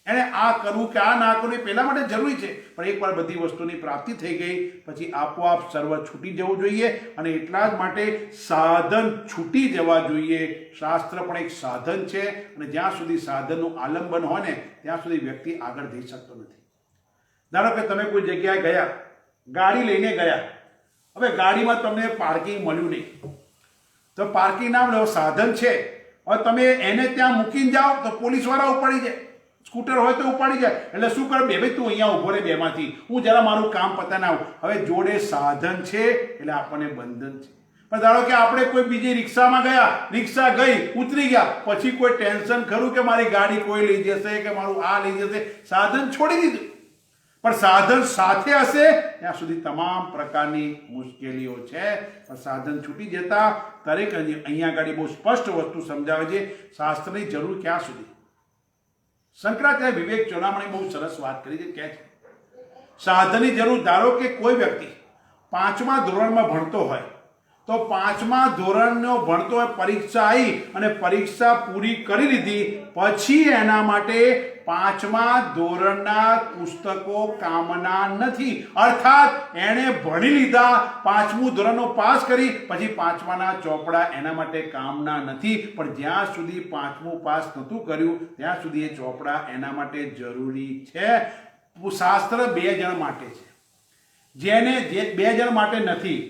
એને આ કરવું કે આ ના કરવું એ પહેલા માટે જરૂરી છે, પણ એકવાર બધી વસ્તુની પ્રાપ્તિ થઈ ગઈ પછી આપોઆપ સર્વ છૂટી જવું જોઈએ. અને એટલા જ માટે સાધન છૂટી જવા જોઈએ. શાસ્ત્ર પણ એક સાધન છે અને જ્યાં સુધી સાધનનું આલંબન હોય ને ત્યાં સુધી વ્યક્તિ આગળ જઈ શકતો નથી. ધારો કે તમે કોઈ જગ્યાએ ગયા, ગાડી લઈને ગયા, હવે ગાડીમાં તમને પાર્કિંગ મળ્યું નહીં, તો પાર્કિંગ ના મળે, સાધન છે, હવે તમે એને ત્યાં મૂકીને જાઓ તો પોલીસવાળા ઉપાડી જાય. સ્કૂટર હોય તો ઉપાડી જાય. એટલે શું કરે, બે ભાઈ તું અહીંયા ઉભો રહે, બેમાંથી હું જરા મારું કામ પતાને આવું. હવે જોડે સાધન છે એટલે આપણને બંધન છે. પણ ધારો કે આપણે કોઈ બીજી રિક્ષામાં ગયા, રિક્ષા ગઈ, ઉતરી ગયા, પછી કોઈ ટેન્શન ખરું કે મારી ગાડી કોઈ લઈ જશે કે મારું આ લઈ જશે? સાધન છોડી દીધું. પણ સાધન સાથે હશે ત્યાં સુધી તમામ પ્રકારની મુશ્કેલીઓ છે. પણ સાધન છૂટી જતા દરેક અહીંયા આગળ બહુ સ્પષ્ટ વસ્તુ સમજાવે છે શાસ્ત્રની જરૂર ક્યાં સુધી. શંકરાચાર્ય વિવેક ચોડામણી બહુ સરસ વાત કરી છે. કહે છે સાધનની જરૂર. ધારો કે કોઈ વ્યક્તિ 5મા ધોરણમાં ભણતો હોય તો 5મા ધોરણનો ભણતો હોય, પરીક્ષા આવી અને પરીક્ષા પૂરી કરી લીધી પછી એના માટે 5મા ધોરણના પુસ્તકો કામના નથી. અર્થાત એણે ભણી લીધા, 5મું ધોરણનો પાસ કરી, પછી 5માના ચોપડા એના માટે કામના નથી. પણ જ્યાં સુધી 5મું પાસ નહોતું કર્યું ત્યાં સુધી એ ચોપડા એના માટે જરૂરી છે. શાસ્ત્ર 2 જણ માટે છે. જેને 2 જણ માટે નથી,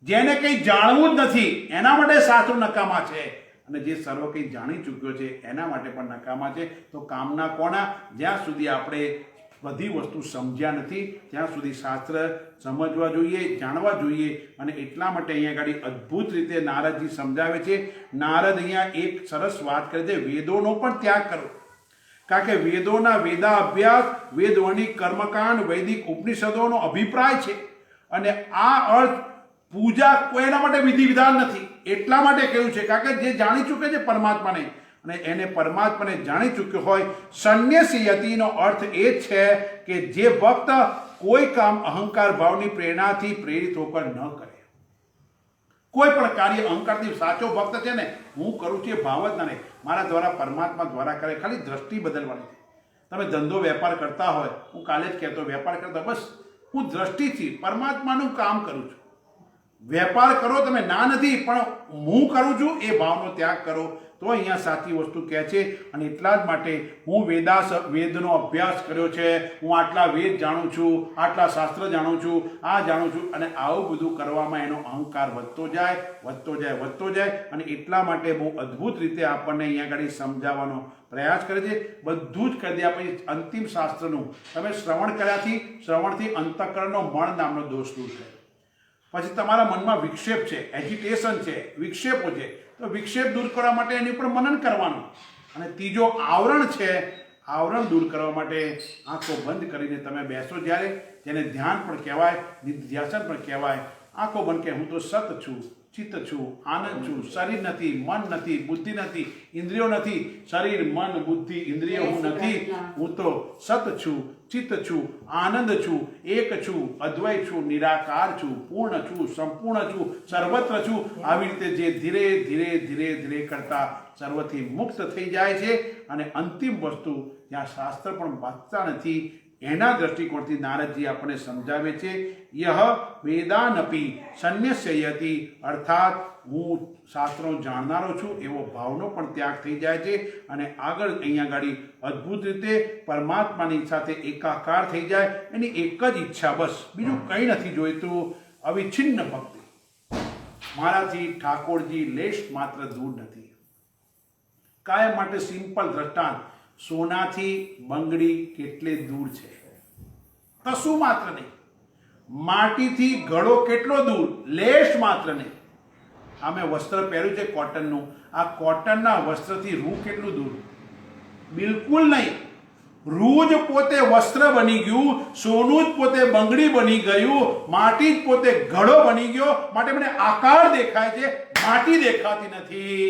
જેને કંઈ જાણવું જ નથી એના માટે શાસ્ત્રો નકામા છે. અને જે સર્વ કંઈ જાણી ચૂક્યો છે એના માટે પણ નકામા છે. તો કામના કોના? જ્યાં સુધી આપણે બધી વસ્તુ સમજ્યા નથી ત્યાં સુધી શાસ્ત્ર સમજવા જોઈએ, જાણવા જોઈએ. અને એટલા માટે અહીંયા આગળ અદ્ભુત રીતે નારદજી સમજાવે છે. નારદ અહીંયા એક સરસ વાત કરે છે, વેદોનો પણ ત્યાગ કરો. કારણ કે વેદોના વેદાભ્યાસ, વેદવર્ણિક કર્મકાંડ, વૈદિક ઉપનિષદોનો અભિપ્રાય છે. અને આ અર્થ પૂજા કોઈના માટે વિધિ વિધાન નથી. એટલા માટે કહ્યું છે કારણ કે જે જાણી ચૂકે છે પરમાત્માને, અને એને પરમાત્માને જાણી ચૂક્યો હોય. સંન્યાસીયતિનો અર્થ એ છે કે જે ભક્ત કોઈ કામ અહંકાર ભાવની પ્રેરણાથી પ્રેરિત હોકર ન કરે. કોઈ પણ કાર્ય અહંકારથી, સાચો ભક્ત છે ને હું કરું છું એ ભાવ જ ના રહે, મારા દ્વારા પરમાત્મા દ્વારા કરે. ખાલી દ્રષ્ટિ બદલવાની છે. તમે ધંધો વેપાર કરતા હોય, હું કાલે જ કહેતો વેપાર કરતા, બસ હું દ્રષ્ટિથી પરમાત્માનું કામ કરું છું. વેપાર કરો તમે, ના નથી, પણ હું કરું છું એ ભાવનો ત્યાગ કરો તો તો અહીંયા સાચી વસ્તુ કહે છે. અને એટલા જ માટે હું વેદનો અભ્યાસ કર્યો છે, હું આટલા વેદ જાણું છું, આટલા શાસ્ત્ર જાણું છું, આ જાણું છું, અને આવું બધું કરવામાં એનો અહંકાર વધતો જાય. અને એટલા માટે બહુ અદ્ભુત રીતે આપણને અહીંયા આગળ સમજાવવાનો પ્રયાસ કરે છે. બધું જ કરી દે. પછી અંતિમ શાસ્ત્રનું તમે શ્રવણથી અંતઃકરણનો મણ નામનો દોષ દૂર થાય. પછી તમારા મનમાં વિક્ષેપ છે, એજિટેશન છે, વિક્ષેપો છે, તો વિક્ષેપ દૂર કરવા માટે એની ઉપર મનન કરવાનું. અને ત્રીજો આવરણ છે, આવરણ દૂર કરવા માટે આંખો બંધ કરીને તમે બેસો. જ્યારે જેને ધ્યાન પણ કહેવાય, નિધ્યાસન પણ કહેવાય. આંખો બંધ કે હું તો સત છું, ચિત્ત છું, આનંદ છું, શરીર નથી, મન નથી, બુદ્ધિ નથી, ઇન્દ્રિયો નથી. શરીર, મન, બુદ્ધિ, ઇન્દ્રિયો હું નથી. હું તો સત છું, ચિત્ત છું, આનંદ છું, એક છું, અદ્વૈત છું, નિરાકાર છું, પૂર્ણ છું, સંપૂર્ણ છું, સર્વત્ર છું. આવી રીતે જે ધીરે કરતા સર્વથી મુક્ત થઈ જાય છે. અને અંતિમ વસ્તુ જ્યાં શાસ્ત્ર પણ વાંચતા નથી એના દ્રષ્ટિકોણથી નારદજી આપણને સમજાવે છે. યહ વેદાનપી સંન્યસ્યતિ, અર્થાત હું શાસ્ત્રો જાણનારો છું એવો ભાવનો પણ ત્યાગ થઈ જાય છે. અને આગળ અહીંયા આગળ અદ્ભુત રીતે પરમાત્માની સાથે એકાકાર થઈ જાય. એની એક જ ઈચ્છા, બસ બીજું કંઈ નથી જોઈતું, અવિચ્છિન્ન ભક્તિ. મારાથી ઠાકોરજી લેશ માત્ર દૂર નથી. કાયમ માટે સિમ્પલ દ્રષ્ટાંત, સોનાથી બંગડી કેટલે દૂર છે? કશું માત્ર નહીં. માટીથી ઘડો કેટલો દૂર? લેશ માત્ર નહીં. આ મેં વસ્ત્ર પહેર્યું છે કોટનનું, આ કોટનના વસ્ત્રથી રૂ કેટલું દૂર? બિલકુલ નહીં. રૂ જ પોતે વસ્ત્ર બની ગયું, સોનું જ પોતે બંગડી બની ગયું, માટી જ પોતે ઘડો બની ગયો. માટે મને આકાર દેખાય છે, માટી દેખાતી નથી.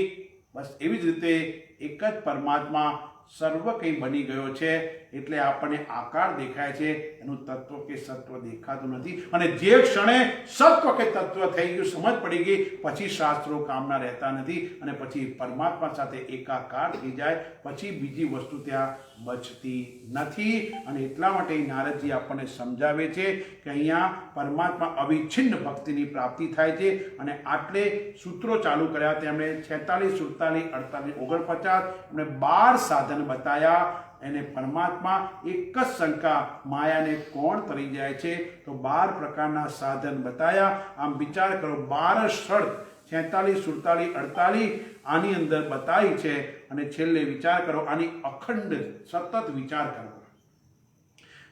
બસ એવી જ રીતે એક જ પરમાત્મા સર્વ કંઈ બની ગયો છે. એટલે આપણને આકાર દેખાય છે, એનું તત્વ કે સત્વ દેખાતું નથી. અને જે ક્ષણે સત્વ કે તત્વ થઈ ગયું, સમજ પડી ગઈ, પછી શાસ્ત્રો કામના રહેતા નથી. અને પછી પરમાત્મા સાથે એકાકાર થઈ જાય, પછી બીજી વસ્તુ ત્યાં બચતી નથી. અને એટલા માટે નારદજી આપણને સમજાવે છે કે અહીંયા પરમાત્મા અવિચ્છિન્ન ભક્તિની પ્રાપ્તિ થાય છે. અને આટલે સૂત્રો ચાલુ કર્યા તેમણે 46, 47, 48, 49 એમણે 12 સાધન બતાવ્યા. એને પરમાત્મા એક જ શંકા, માયાને કોણ તરી જાય છે? તો 12 પ્રકારના સાધન બતાવ્યા. આમ વિચાર કરો, 12 શરત 46, 47, 48 આની અંદર બતાવી છે. અને છેલ્લે વિચાર કરો, આની અખંડ સતત વિચાર કરો.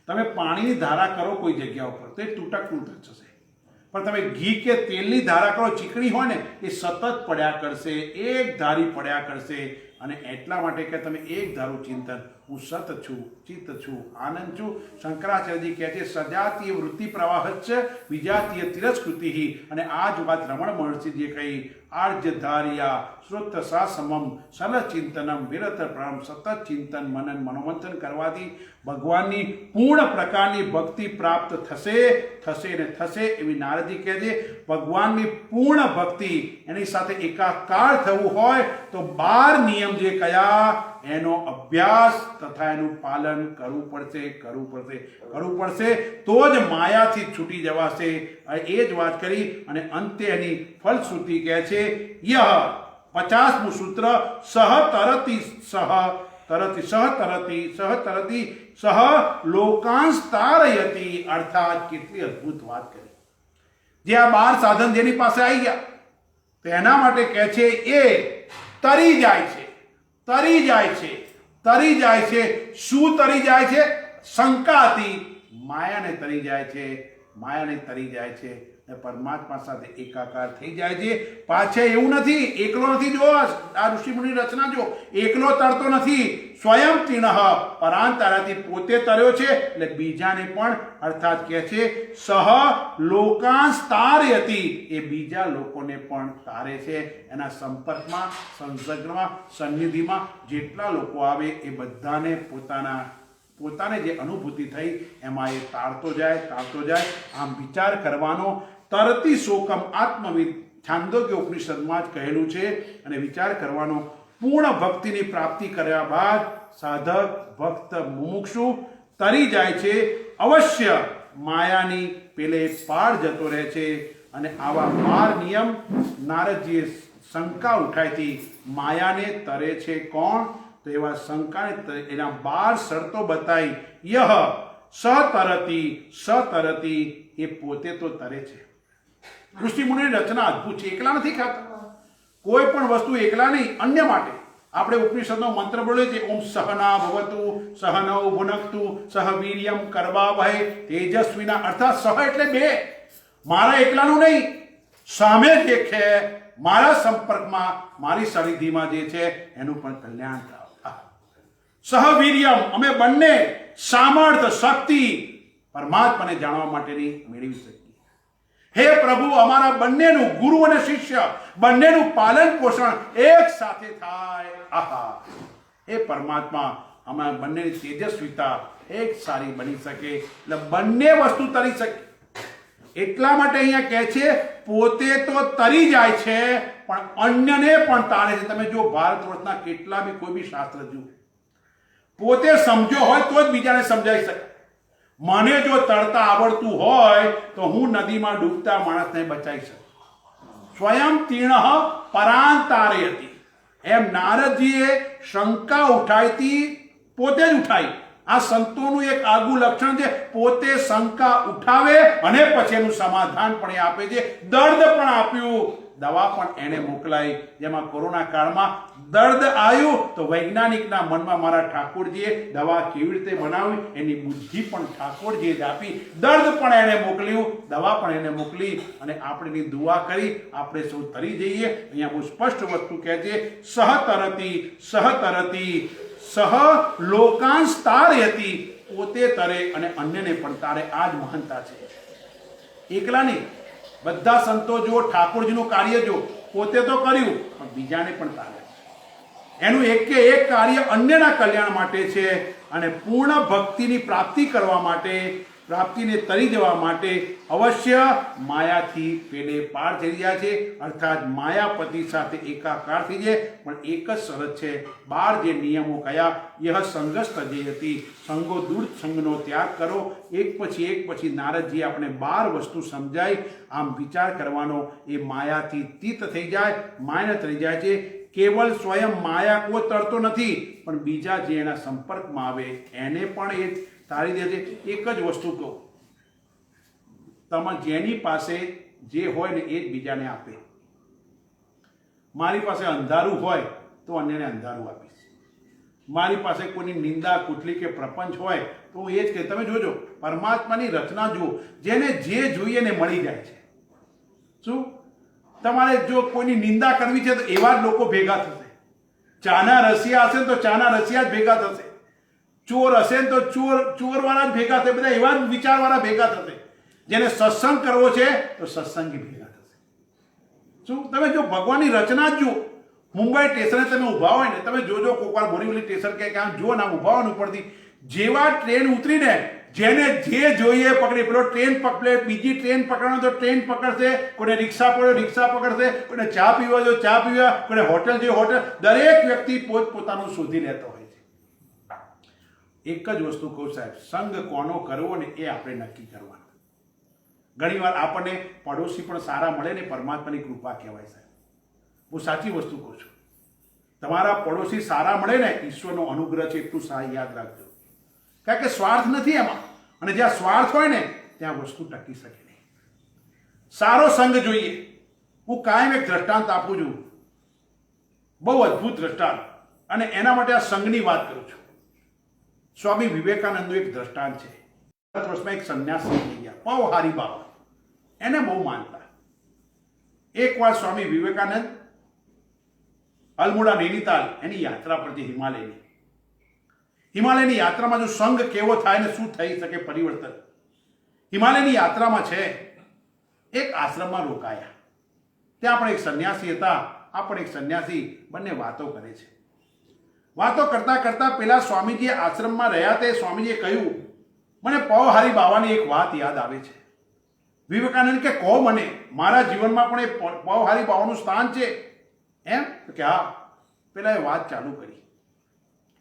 તમે પાણીની ધારા કરો કોઈ જગ્યા ઉપર તો એ તૂટક થશે, પણ તમે ઘી કે તેલની ધારા કરો, ચીકણી હોય ને, એ સતત પડ્યા કરશે, એક ધારી પડ્યા કરશે. અને એટલા માટે કે તમે એક ધારું ચિંતન, હું સત છું, ચિત્ત છું, આનંદ છું. શંકરાચાર્યજી કહે છે સજાતીય વૃત્તિ પ્રવાહ વિજાતીય તિરસ્કૃતિ. અને આ જ વાત રમણ મહર્ષિજીએ કહી, આર્જ ધાર્યા શ્રોતસા સમમ સલ ચિંતનમ વિરત પ્રામ. સતત ચિંતન, મનન, મનોમંથન કરવાથી ભગવાનની પૂર્ણ પ્રકારની ભક્તિ પ્રાપ્ત થશે ને થશે. એવી નારદજી કહે છે ભગવાનની પૂર્ણ ભક્તિ, એની સાથે એકાકાર થવું હોય તો 12 નિયમ જે કયા, એનો અભ્યાસ તથા એનું પાલન કરવું પડશે. તો જ માયાથી છૂટી જવાશે. એ જ વાત કરી. અને અંતે એની ફલશ્રુતિ કહે છે યહ 50મું સૂત્ર, સહ લોકાંશ તારયતિ. અર્થાત કેટલી અદ્ભુત વાત કરી. જે આ 12 સાધન જેની પાસે આવી ગયા, તો એના માટે કહે છે એ તરી જાય છે. શું તરી જાય છે? શંકાથી માયાને તરી જાય છે. અને પરમાત્મા સાથે એકાકાર થઈ જાય છે. પાછે એવું નથી, એકલો નથી. જો આ ઋષિમુનિ રચના જો, એકલો તરતો નથી. સ્વયં તીર્ણ પરાંતરાથી પોતે તર્યો છે, એટલે બીજાને પણ, અર્થાત કહે છે સહ લોકાંશ તારયતિ, એ બીજા લોકોને પણ તારે છે. એના સંપર્કમાં, સંસર્ગમાં, સન્નિધિમાં જેટલા લોકો આવે એ બધાને પોતાને જે અનુભૂતિ થઈ એમાં એ તારતો જાય. આમ વિચાર કરવાનો. તરતી શોકમ આત્મવિદ, છાંદોગ્ય ઉપનિષદમાં જ કહેલું છે. અને વિચાર કરવાનો, પૂર્ણ ભક્તિની પ્રાપ્તિ કર્યા બાદ સાધક, ભક્ત, મુમુક્ષુ તરી જાય છે. અવશ્ય માયાની પેલે પાર જતો રહે છે. અને આવા 12 નિયમ નારદજીએ શંકા ઉઠાયથી માયાને તરે છે કોણ? તો એવા શંકાને એના 12 શરતો બતાવી. યહ સતરતી એ પોતે તો તરે છે. ઋષિ મુનિની રચના અદ્ભુત છે. એકલા નથી ખાતા. કોઈ પણ વસ્તુ એકલા નહીં, અન્ય માટે. આપણે ઉપનિષદનો મંત્ર બોલીએ છીએ, ઓમ સહના ભવતુ સહનૌ ભુનક્તુ સહ વીર્યમ કરવાવહૈ તેજસ્વીના. અર્થાત સહ એટલે બે, મારા એકલાનું નહીં, સામે જે છે મારા સંપર્કમાં મારી સરિધીમાં જે છે એનું પણ કલ્યાણ થાવ. સહવીર્યમ, અમે બંને સામર્થ શક્તિ પરમાત્માને જાણવા માટેની મેળવી શકીએ. હે પ્રભુ, અમારા બંનેનું, ગુરુ અને શિષ્ય બંનેનું પાલન પોષણ એક સાથે થાય. આહા, હે પરમાત્મા, અમારા બંનેની તેજસ્વીતા એક સારી બની શકે, એટલે બંને વસ્તુ તરી શકે. એટલા માટે અહીંયા કહે છે પોતે તો તરી જાય છે પણ અન્યને પણ તારે છે. તમે જો ભારત વર્ષના કેટલા બી કોઈ બી શાસ્ત્ર જુઓ, પોતે સમજો હોય તો જ બીજાને સમજાવી શકે. મને જો તરતા આવડતું હોય તો હું નદીમાં ડૂબતા માણસને બચાવી શકું. સ્વયં તીર્ણ પરાંતારે હતી. એમ નારદજીએ શંકા ઉઠાઈતી, પોતે જ ઉઠાઈ. આ સંતોનું એક આગવું લક્ષણ છે, પોતે શંકા ઉઠાવે અને પછી એનું સમાધાન પણ એ આપે છે. દર્દ પણ આપ્યું, દવા પણ એને મોકલાઈ. જેમાં કોરોના કાળમાં દર્દ આવ્યું તો વૈજ્ઞાનિકના મનમાં મારા ઠાકોરજીએ દવા કેવી રીતે બનાવી એની બુદ્ધિ પણ ઠાકોરજીએ જ આપી. દર્દ પણ એને મોકલ્યું, દવા પણ એને મોકલી અને આપણે દુઆ કરી આપણે સૌ તરી જઈએ. અહીંયા બહુ સ્પષ્ટ વસ્તુ કહે છે, સહતરતી સહ લોકાંશ તારયતિ, પોતે તરે અને અન્યને પણ તારે. આ જ મહાનતા છે. એકલા નહીં, બધા સંતો જો, ઠાકોરજીનું કાર્ય જો, પોતે તો કર્યું પણ બીજાને પણ તારે. એનું એક કાર્ય અન્યના કલ્યાણ માટે છે અને પૂર્ણ ભક્તિની પ્રાપ્તિ કરવા માટે, પ્રાપ્તિને તરી જવા માટે અવશ્ય માયાથી પેલે પાર થઈ રહ્યા છે. અર્થાત માયાપતિ સાથે એકાકાર થઈ જાય. પણ એક જ શરત છે, 12 જે નિયમો કયા? યહ સંગસ્ત જે હતી, સંગો દૂર, સંગનો ત્યાગ કરો. એક પછી નારદજી આપણે 12 વસ્તુ સમજાય. આમ વિચાર કરવાનો, એ માયાથી તીત થઈ જાય, માયને તરી જાય છે. કેવલ સ્વયં માયા કોઈ તરતો નથી પણ બીજા જે એના સંપર્કમાં આવે એને પણ એ તારી દે છે. એક જ વસ્તુ કહું, તમે જેની પાસે જે હોય ને એ જ બીજાને આપે. મારી પાસે અંધારું હોય તો અન્યને અંધારું આપીશ. મારી પાસે કોઈની નિંદા, કુટલી કે પ્રપંચ હોય તો હું એ જ કહે. તમે જોજો, પરમાત્માની રચના જુઓ, જેને જે જોઈએ ને મળી જાય છે. શું તમારે જો કોઈની નિંદા કરવી છે તો એવા જ લોકો ભેગા થશે. ચાના રસિયા હશે તો ચાના રસિયા જ ભેગા થશે. ચોર હશે ને તો ચોરવાળા જ ભેગા થશે. બધા એવા જ વિચારવાળા ભેગા થશે. જેને સત્સંગ કરવો છે તો સત્સંગી ભેગા થશે. શું તમે જો ભગવાનની રચના જ જુઓ, મુંબઈ સ્ટેશને તમે ઊભા હોય ને, તમે જોજો કોઈક વાર બોરીવલી સ્ટેશન કે આમ જુઓ ને, આમ ઊભા હોય ઉપરથી, જેવા ટ્રેન ઉતરીને જેને જે જોઈએ પકડી, પેલો ટ્રેન પકડે, બીજી ટ્રેન પકડવાનો તો ટ્રેન પકડશે, કોઈને રિક્ષા પડ્યો રિક્ષા પકડશે, કોઈને ચા પીવા જો ચા પીવા, કોઈને હોટલ જોઈએ હોટલ. દરેક વ્યક્તિ પોતપોતાનું શોધી લેતો હોય છે. એક જ વસ્તુ કહું સાહેબ, સંગ કોનો કરવો ને એ આપણે નક્કી કરવાનું. ઘણીવાર આપણને પડોશી પણ સારા મળે ને પરમાત્માની કૃપા કહેવાય સાહેબ. હું સાચી વસ્તુ કહું છું. તમારા પડોશી સારા મળે ને ઈશ્વરનો અનુગ્રહ છે, એટલું યાદ રાખજો. કારણ કે સ્વાર્થ નથી એમાં, અને જ્યાં સ્વાર્થ હોય ને ત્યાં વસ્તુ ટકી શકે નહીં. સારો સંગ જોઈએ. હું કાયમ એક દ્રષ્ટાંત આપું છું, બહુ અદ્ભુત દ્રષ્ટાંત, અને એના માટે આ સંઘની વાત કરું છું. સ્વામી વિવેકાનંદનું એક દ્રષ્ટાંત છે. 10 વર્ષમાં એક સંન્યાસી થઈ ગયા, પૌહારી બાબા, એને બહુ માનતા. એકવાર સ્વામી વિવેકાનંદ અલ્મોડા નૈનીતાલ એની યાત્રા પર જે હિમાલયની યાત્રામાં જો સંઘ કેવો થાય ને શું થઈ શકે પરિવર્તન. હિમાલયની યાત્રામાં છે એક આશ્રમમાં રોકાયા. ત્યાં પણ એક સંન્યાસી હતા. આ પણ એક સંન્યાસી, બંને વાતો કરે છે. વાતો કરતા કરતા પેલા સ્વામીજી આશ્રમમાં રહ્યા તે સ્વામીજીએ કહ્યું, મને પૌહારી બાવાની એક વાત યાદ આવે છે. વિવેકાનંદ કે કહો મને, મારા જીવનમાં પણ એ પૌહારી બાવાનું સ્થાન છે. એમ કે હા. પેલા એ વાત ચાલુ કરી.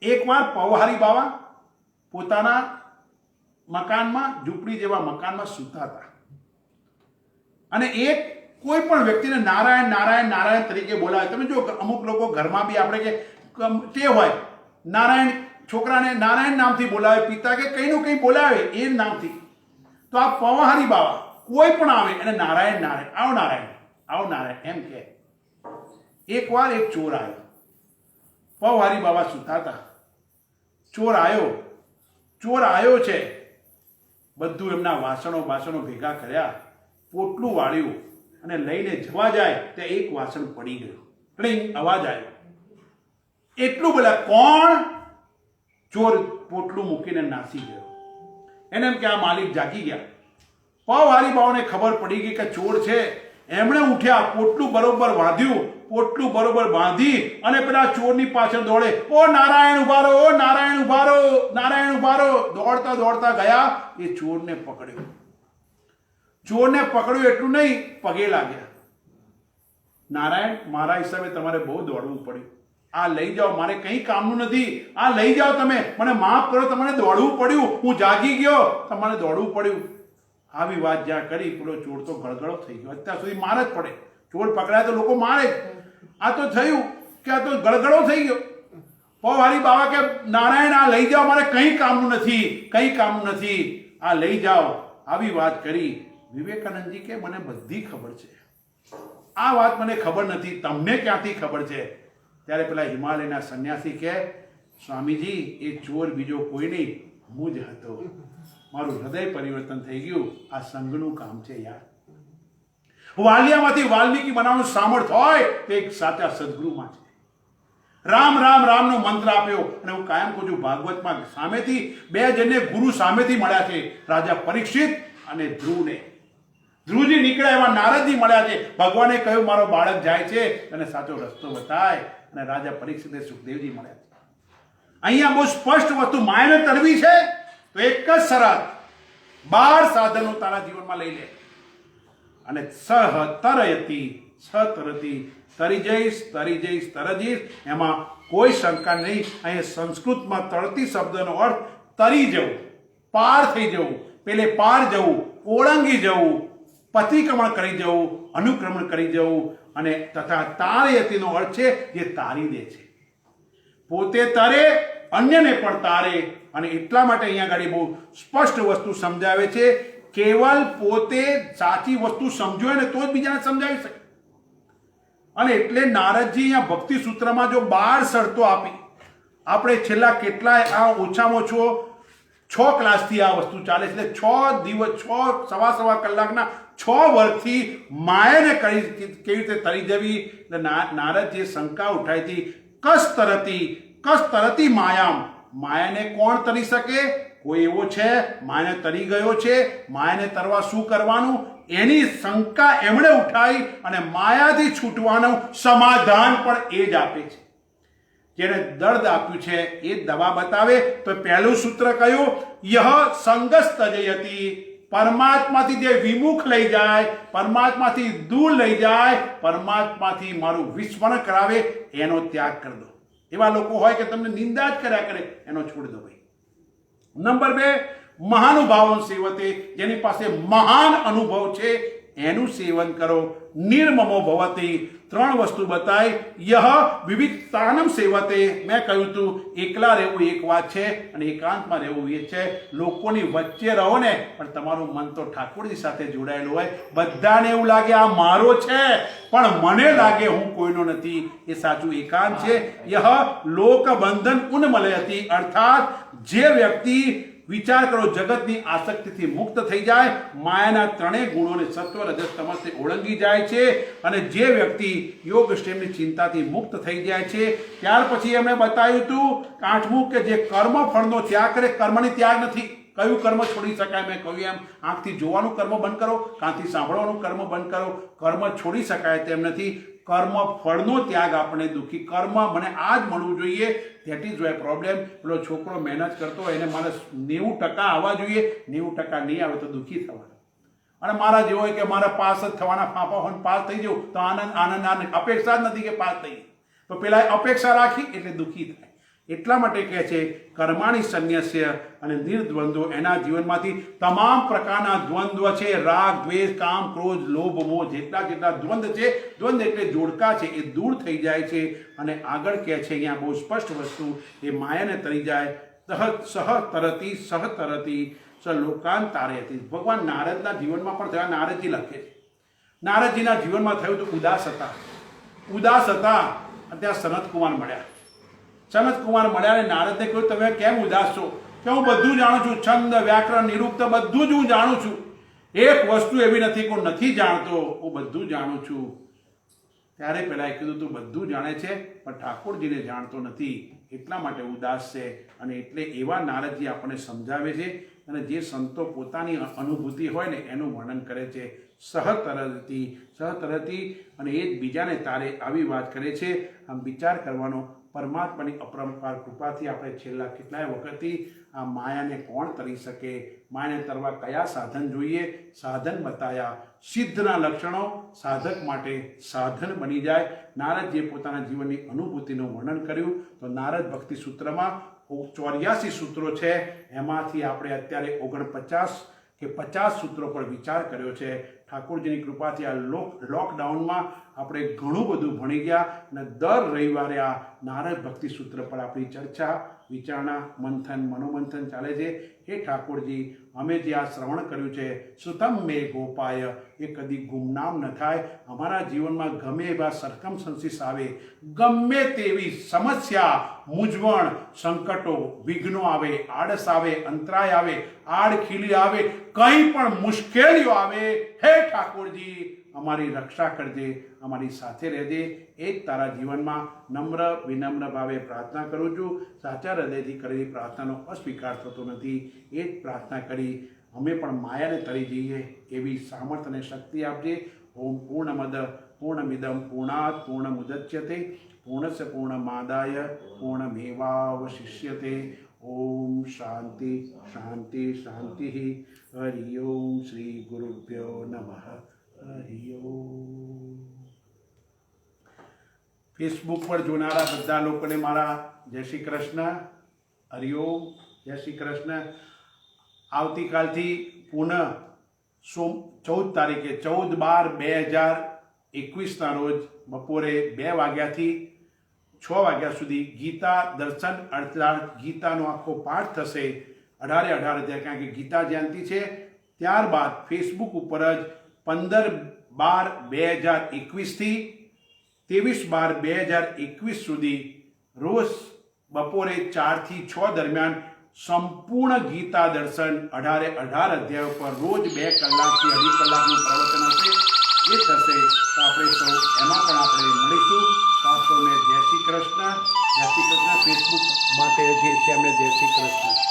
એકવાર પૌહારી બાવા પોતાના મકાનમાં, ઝૂંપડી જેવા મકાનમાં સૂતા હતા અને એક કોઈ પણ વ્યક્તિને નારાયણ નારાયણ નારાયણ તરીકે બોલાવે. તમે જો અમુક લોકો ઘરમાં બી આપણે કે તે હોય નારાયણ, છોકરાને નારાયણ નામથી બોલાવે, પિતા કે કંઈનું કંઈ બોલાવે એ નામથી. તો આ પવાહારી બાવા કોઈ પણ આવે એને નારાયણ નારાયણ, આવો નારાયણ, આવો નારાયણ એમ કે. એકવાર એક ચોર આવ્યો, પવાહારી બાબા સૂતા હતા. ચોર આવ્યો છે, બધું એમના વાસણો ભેગા કર્યા, પોટલું વાળ્યું અને લઈને જવા જાય તે એક વાસણ પડી ગયું. ટ્રિંગ અવાજ આવ્યો. એટલું બોલ્યા, કોણ? ચોર પોટલું મૂકીને નાસી ગયો. એને એમ કે આ માલિક જાગી ગયા. પવાહારી બાવાને ખબર પડી ગઈ કે ચોર છે. એમણે ઉઠ્યા, પોટલું બરોબર બાંધ્યું, પોટલું બરોબર બાંધી અને પેલા ચોરની પાછળ દોડે, ઓ નારાયણ ઉભા રહો, ઓ નારાયણ ઉભા રહો, નારાયણ ઉભા રહો. દોડતા દોડતા ગયા, એ ચોરને પકડ્યો. ચોરને પકડ્યું એટલું નહીં, પગે લાગ્યા. નારાયણ, મારા હિસાબે તમારે બહુ દોડવું પડ્યું. આ લઈ જાઓ, મારે કંઈ કામનું નથી. આ લઈ જાઓ, તમે મને માફ કરો, તમારે દોડવું પડ્યું. હું જાગી ગયો, તમારે દોડવું પડ્યું. આવી વાત જ્યાં કરી, પેલો ચોર તો ગળગળો થઈ ગયો. અત્યાર સુધી માર જ પડે. ચોર પકડાય તો લોકો મારે જ. આ તો થયું કે આ તો ગળગળો થઈ ગયો. પવાહારી બાવા કે નારાયણ, આ લઈ જાઓ, મારે કંઈ કામનું નથી, કંઈ કામનું નથી, આ લઈ જાઓ. આવી વાત કરી. વિવેકાનંદજી કે મને બધી ખબર છે, આ વાત મને ખબર નથી, તમને ક્યાંથી ખબર છે? ત્યારે પેલા હિમાલયના સંન્યાસી કે સ્વામીજી, એ ચોર બીજો કોઈ નહીં, હું જ હતો. મારું હૃદય પરિવર્તન થઈ ગયું. આ સંઘનું કામ છે યાર. વાલિયામાંથી વાલ્મીકી બનાવવાનું સામર્થ હોય તો એક સાચા સદગુરુમાં છે. રામ રામ રામનો મંત્ર આપ્યો. અને હું કાયમ કહું છું, ભાગવતમાં સામેથી બે જણને ગુરુ સામેથી મળ્યા છે, રાજા પરીક્ષિત અને ધ્રુવને. ધ્રુવજી નીકળ્યા એવા નારદજી મળ્યા છે. ભગવાને કહ્યું મારો બાળક જાય છે અને સાચો રસ્તો બતાય. અને રાજા પરીક્ષિતે સુખદેવજી મળ્યા છે. અહીંયા બહુ સ્પષ્ટ વસ્તુ માયાને તરવી છે તો એક જ શરત, 12 સાધનો તારા જીવનમાં લઈ લે અને તરતી તરી જઈશ, એમાં કોઈ શંકા નહીં. અહીંયા સંસ્કૃતમાં તરતી શબ્દનો અર્થ તરી જવું, પાર થઈ જવું, પેલે પાર જવું, ઓળંગી જવું, પતિક્રમણ કરી જવું, અનુક્રમણ કરી જવું. અને તથા તારયતીનો અર્થ છે જે તારી દે છે, પોતે તરે અન્યને પણ તારે. અને એટલા માટે અહીંયા આગળ બહુ સ્પષ્ટ વસ્તુ સમજાવે છે. કેવલ પોતે સાચી વસ્તુ સમજો ને તો જ બીજાને સમજાવી શકે. અને એટલે નારદજી અહીંયા ભક્તિ સૂત્રમાં જો 12 શરતો આપી, આપણે છેલ્લા કેટલાય આ ઓછામાં ઓછો 6 ક્લાસથી આ વસ્તુ ચાલે છે. એટલે 6 દિવસ, 6 સવા કલાકના 6 વર્ગથી માયાને કેવી રીતે તરી જવી. એટલે નારદજીએ શંકા ઉઠાવી હતી, કસ તરતી માયામ, માયાને કોણ તરી શકે? કોઈ એવો છે માયાને તરી ગયો છે, માયાને તરવા શું કરવાનું? એની શંકા એમણે ઉઠાવી અને માયાથી છૂટવાનું સમાધાન પણ એ જ આપે છે. જેને દર્દ આપ્યું છે એ દવા બતાવે. તો પહેલું સૂત્ર કયું? યહ સંગસ્તજયતી, પરમાત્માથી જે વિમુખ લઈ જાય, પરમાત્માથી દૂર લઈ જાય, પરમાત્માથી મારું વિસ્મરણ કરાવે, એનો ત્યાગ કરી દો. એવા લોકો હોય કે તમને નિંદા જ કર્યા કરે, એનો છોડી દો ભાઈ. નંબર 2, મહાનુભાવન સેવતે, જેની પાસે મહાન અનુભવ છે એનું સેવન કરો. નિર્મમો ભવતી, 3 વસ્તુ બતાવી. યહ વિવિધતાનમ સેવતે, મેં કહ્યું હતું એકલા રહેવું એક વાત છે અને એકાંતમાં રહેવું એ છે. લોકોની વચ્ચે રહો ને પણ તમારું મન તો ઠાકોરજી સાથે જોડાયેલું હોય. બધાને એવું લાગે આ મારો છે પણ મને લાગે હું કોઈનો નથી, એ સાચું એકાંત છે. યહ લોકબંધન ઉન્મલયતી, અર્થાત જે વ્યક્તિ વિચાર કરો જગતની આસક્તિથી મુક્ત થઈ જાય, માયાના 3 ગુણોને સત્વ રજસ તમસથી ઓળંગી જાય છે. અને જે વ્યક્તિ યોગ ક્ષેમની ચિંતાથી મુક્ત થઈ જાય છે, ત્યાર પછી એમણે બતાવ્યું હતું 8મું કે જે કર્મ ફળનો ત્યાગ કરે. કર્મની ત્યાગ નથી. કયું કર્મ છોડી શકાય? મેં કહ્યું એમ, આંખથી જોવાનું કર્મ બંધ કરો, કાનથી સાંભળવાનું કર્મ બંધ કરો. કર્મ છોડી શકાય તેમ નથી. કર્મ ફળનો ત્યાગ આપણે દુઃખી. કર્મ મને આ જ મળવું જોઈએ, ધેટ ઇઝ વાય પ્રોબ્લેમ. પેલો છોકરો મહેનત કરતો હોય એને મારે 90% આવવા જોઈએ, 90% નહીં આવે તો દુઃખી થવાનું. અને મારા જેવો હોય કે મારા પાસ જ થવાના ફાંફા હોય, પાસ થઈ જવું તો આનંદ. અપેક્ષા જ નથી કે પાસ થઈ, તો પેલા અપેક્ષા રાખી એટલે દુઃખી થાય. એટલા માટે કહે છે કર્માણી સંન્યસ્ય અને નિર્દ્વંદ્વો, એના જીવનમાંથી તમામ પ્રકારના દ્વંદ્વ છે, રાગ દ્વેષ કામ ક્રોધ લોભ મોહ, જેટલા દ્વંદ્વ છે, દ્વંદ્વ એટલે જોડકા છે, એ દૂર થઈ જાય છે. અને આગળ કહે છે અહીંયા બહુ સ્પષ્ટ વસ્તુ, એ માયાને તરી જાય. સહ તરતી સ લોકાન તારયતિ. ભગવાન નારદના જીવનમાં પણ થયા. નારદજી લખે છે, નારદજીના જીવનમાં થયું તો ઉદાસ હતા અને ત્યાં સનતકુમાર મળ્યા. સનતકુમાર મળ્યા અને નારદને કહ્યું, તમે કેમ ઉદાસ છો? કે હું બધું જાણું છું, છંદ વ્યાકરણ નિરુક્ત બધું જ હું જાણું છું. એક વસ્તુ એવી નથી કે હું નથી જાણતો, હું બધું જાણું છું. ત્યારે પેલા એ કીધું, તું બધું જાણે છે પણ ઠાકોરજીને જાણતો નથી, એટલા માટે ઉદાસ છે. અને એટલે એવા નારદજી આપણને સમજાવે છે. અને જે સંતો પોતાની અનુભૂતિ હોય ને એનું વર્ણન કરે છે. સહતરતી અને એ જ બીજાને તારે, આવી વાત કરે છે. આમ વિચાર કરવાનો, પરમાત્માની અપરંપાર કૃપાથી આપણે છેલ્લા કેટલાય વખતથી આ માયાને કોણ તરી શકે, માયાને તરવા કયા સાધન જોઈએ, સાધન બતાયા. સિદ્ધના લક્ષણો સાધક માટે સાધન બની જાય. નારદજીએ પોતાના જીવનની અનુભૂતિનું વર્ણન કર્યું. તો નારદ ભક્તિ સૂત્રમાં 84 સૂત્રો છે, એમાંથી આપણે અત્યારે 49 કે 50 સૂત્રો પર વિચાર કર્યો છે. ઠાકોરજીની કૃપાથી આ લોકડાઉનમાં આપણે ઘણું બધું ભણી ગયા. અને દર રવિવારે આ નારદ ભક્તિ સૂત્ર પર આપણી ચર્ચા વિચારણા મંથન મનોમંથન ચાલે છે. એ ઠાકોરજી, અમે જે આ શ્રવણ કર્યું છે, શ્રુતમ મે ગોપાય, એ કદી ગુમનામ ન થાય. અમારા જીવનમાં ગમે એવા સરકમસ્ટન્સીસ આવે, ગમે તેવી સમસ્યા, મૂંઝવણ, સંકટો, વિઘ્નો આવે, આળસ આવે, અંતરાય આવે, આડખીલી આવે, કંઈ પણ મુશ્કેલીઓ આવે, હે ઠાકોરજી અમારી રક્ષા કરજે, અમારી સાથે રહેજે. એ જ તારા જીવનમાં નમ્ર વિનમ્ર ભાવે પ્રાર્થના કરું છું. સાચા હૃદયથી કરેલી પ્રાર્થનાનો અસ્વીકાર થતો નથી. એ જ પ્રાર્થના કરી અમે પણ માયાને તરી જઈએ એવી સામર્થ્ય અને શક્તિ આપજે. ઓમ પૂર્ણમદ પૂર્ણમિદમ પૂર્ણાત પૂર્ણમુદચ્યતે પૂર્ણસ્ય પૂર્ણમાદાય પૂર્ણમેવાવશિષ્યતે. ઓમ શાંતિ શાંતિ શાંતિ. હરિ ઓમ શ્રી ગુરુભ્યો નમઃ. હરિ ઓમ. ફેસબુક પર જોનારા બધા લોકોને મારા જય શ્રી કૃષ્ણ. હરિ ઓમ. જય શ્રી કૃષ્ણ. આવતીકાલથી પુનઃ 14 તારીખે 14/12/2021ના રોજ બપોરે 2 વાગ્યાથી 6 વાગ્યા સુધી ગીતા દર્શન અર્થાત ગીતાનો આખો પાઠ થશે. 18 અધ્યાય, કારણ કે ગીતા જયંતિ છે. ત્યારબાદ ફેસબુક ઉપર જ 15/12/2021 થી 23/12/2021 સુધી રોજ બપોરે 4 થી 6 દરમિયાન સંપૂર્ણ ગીતા દર્શન 18 અધ્યાયો પર રોજ 2 કલાકથી 2.5 કલાકનું પ્રવચન હશે. એ થશે તો આપણે સૌ એમાં પણ આપણે મળીશું. સૌને જય શ્રી કૃષ્ણ. જય શ્રી કૃષ્ણ. ફેસબુક માટે જે છે એમને જય શ્રી કૃષ્ણ.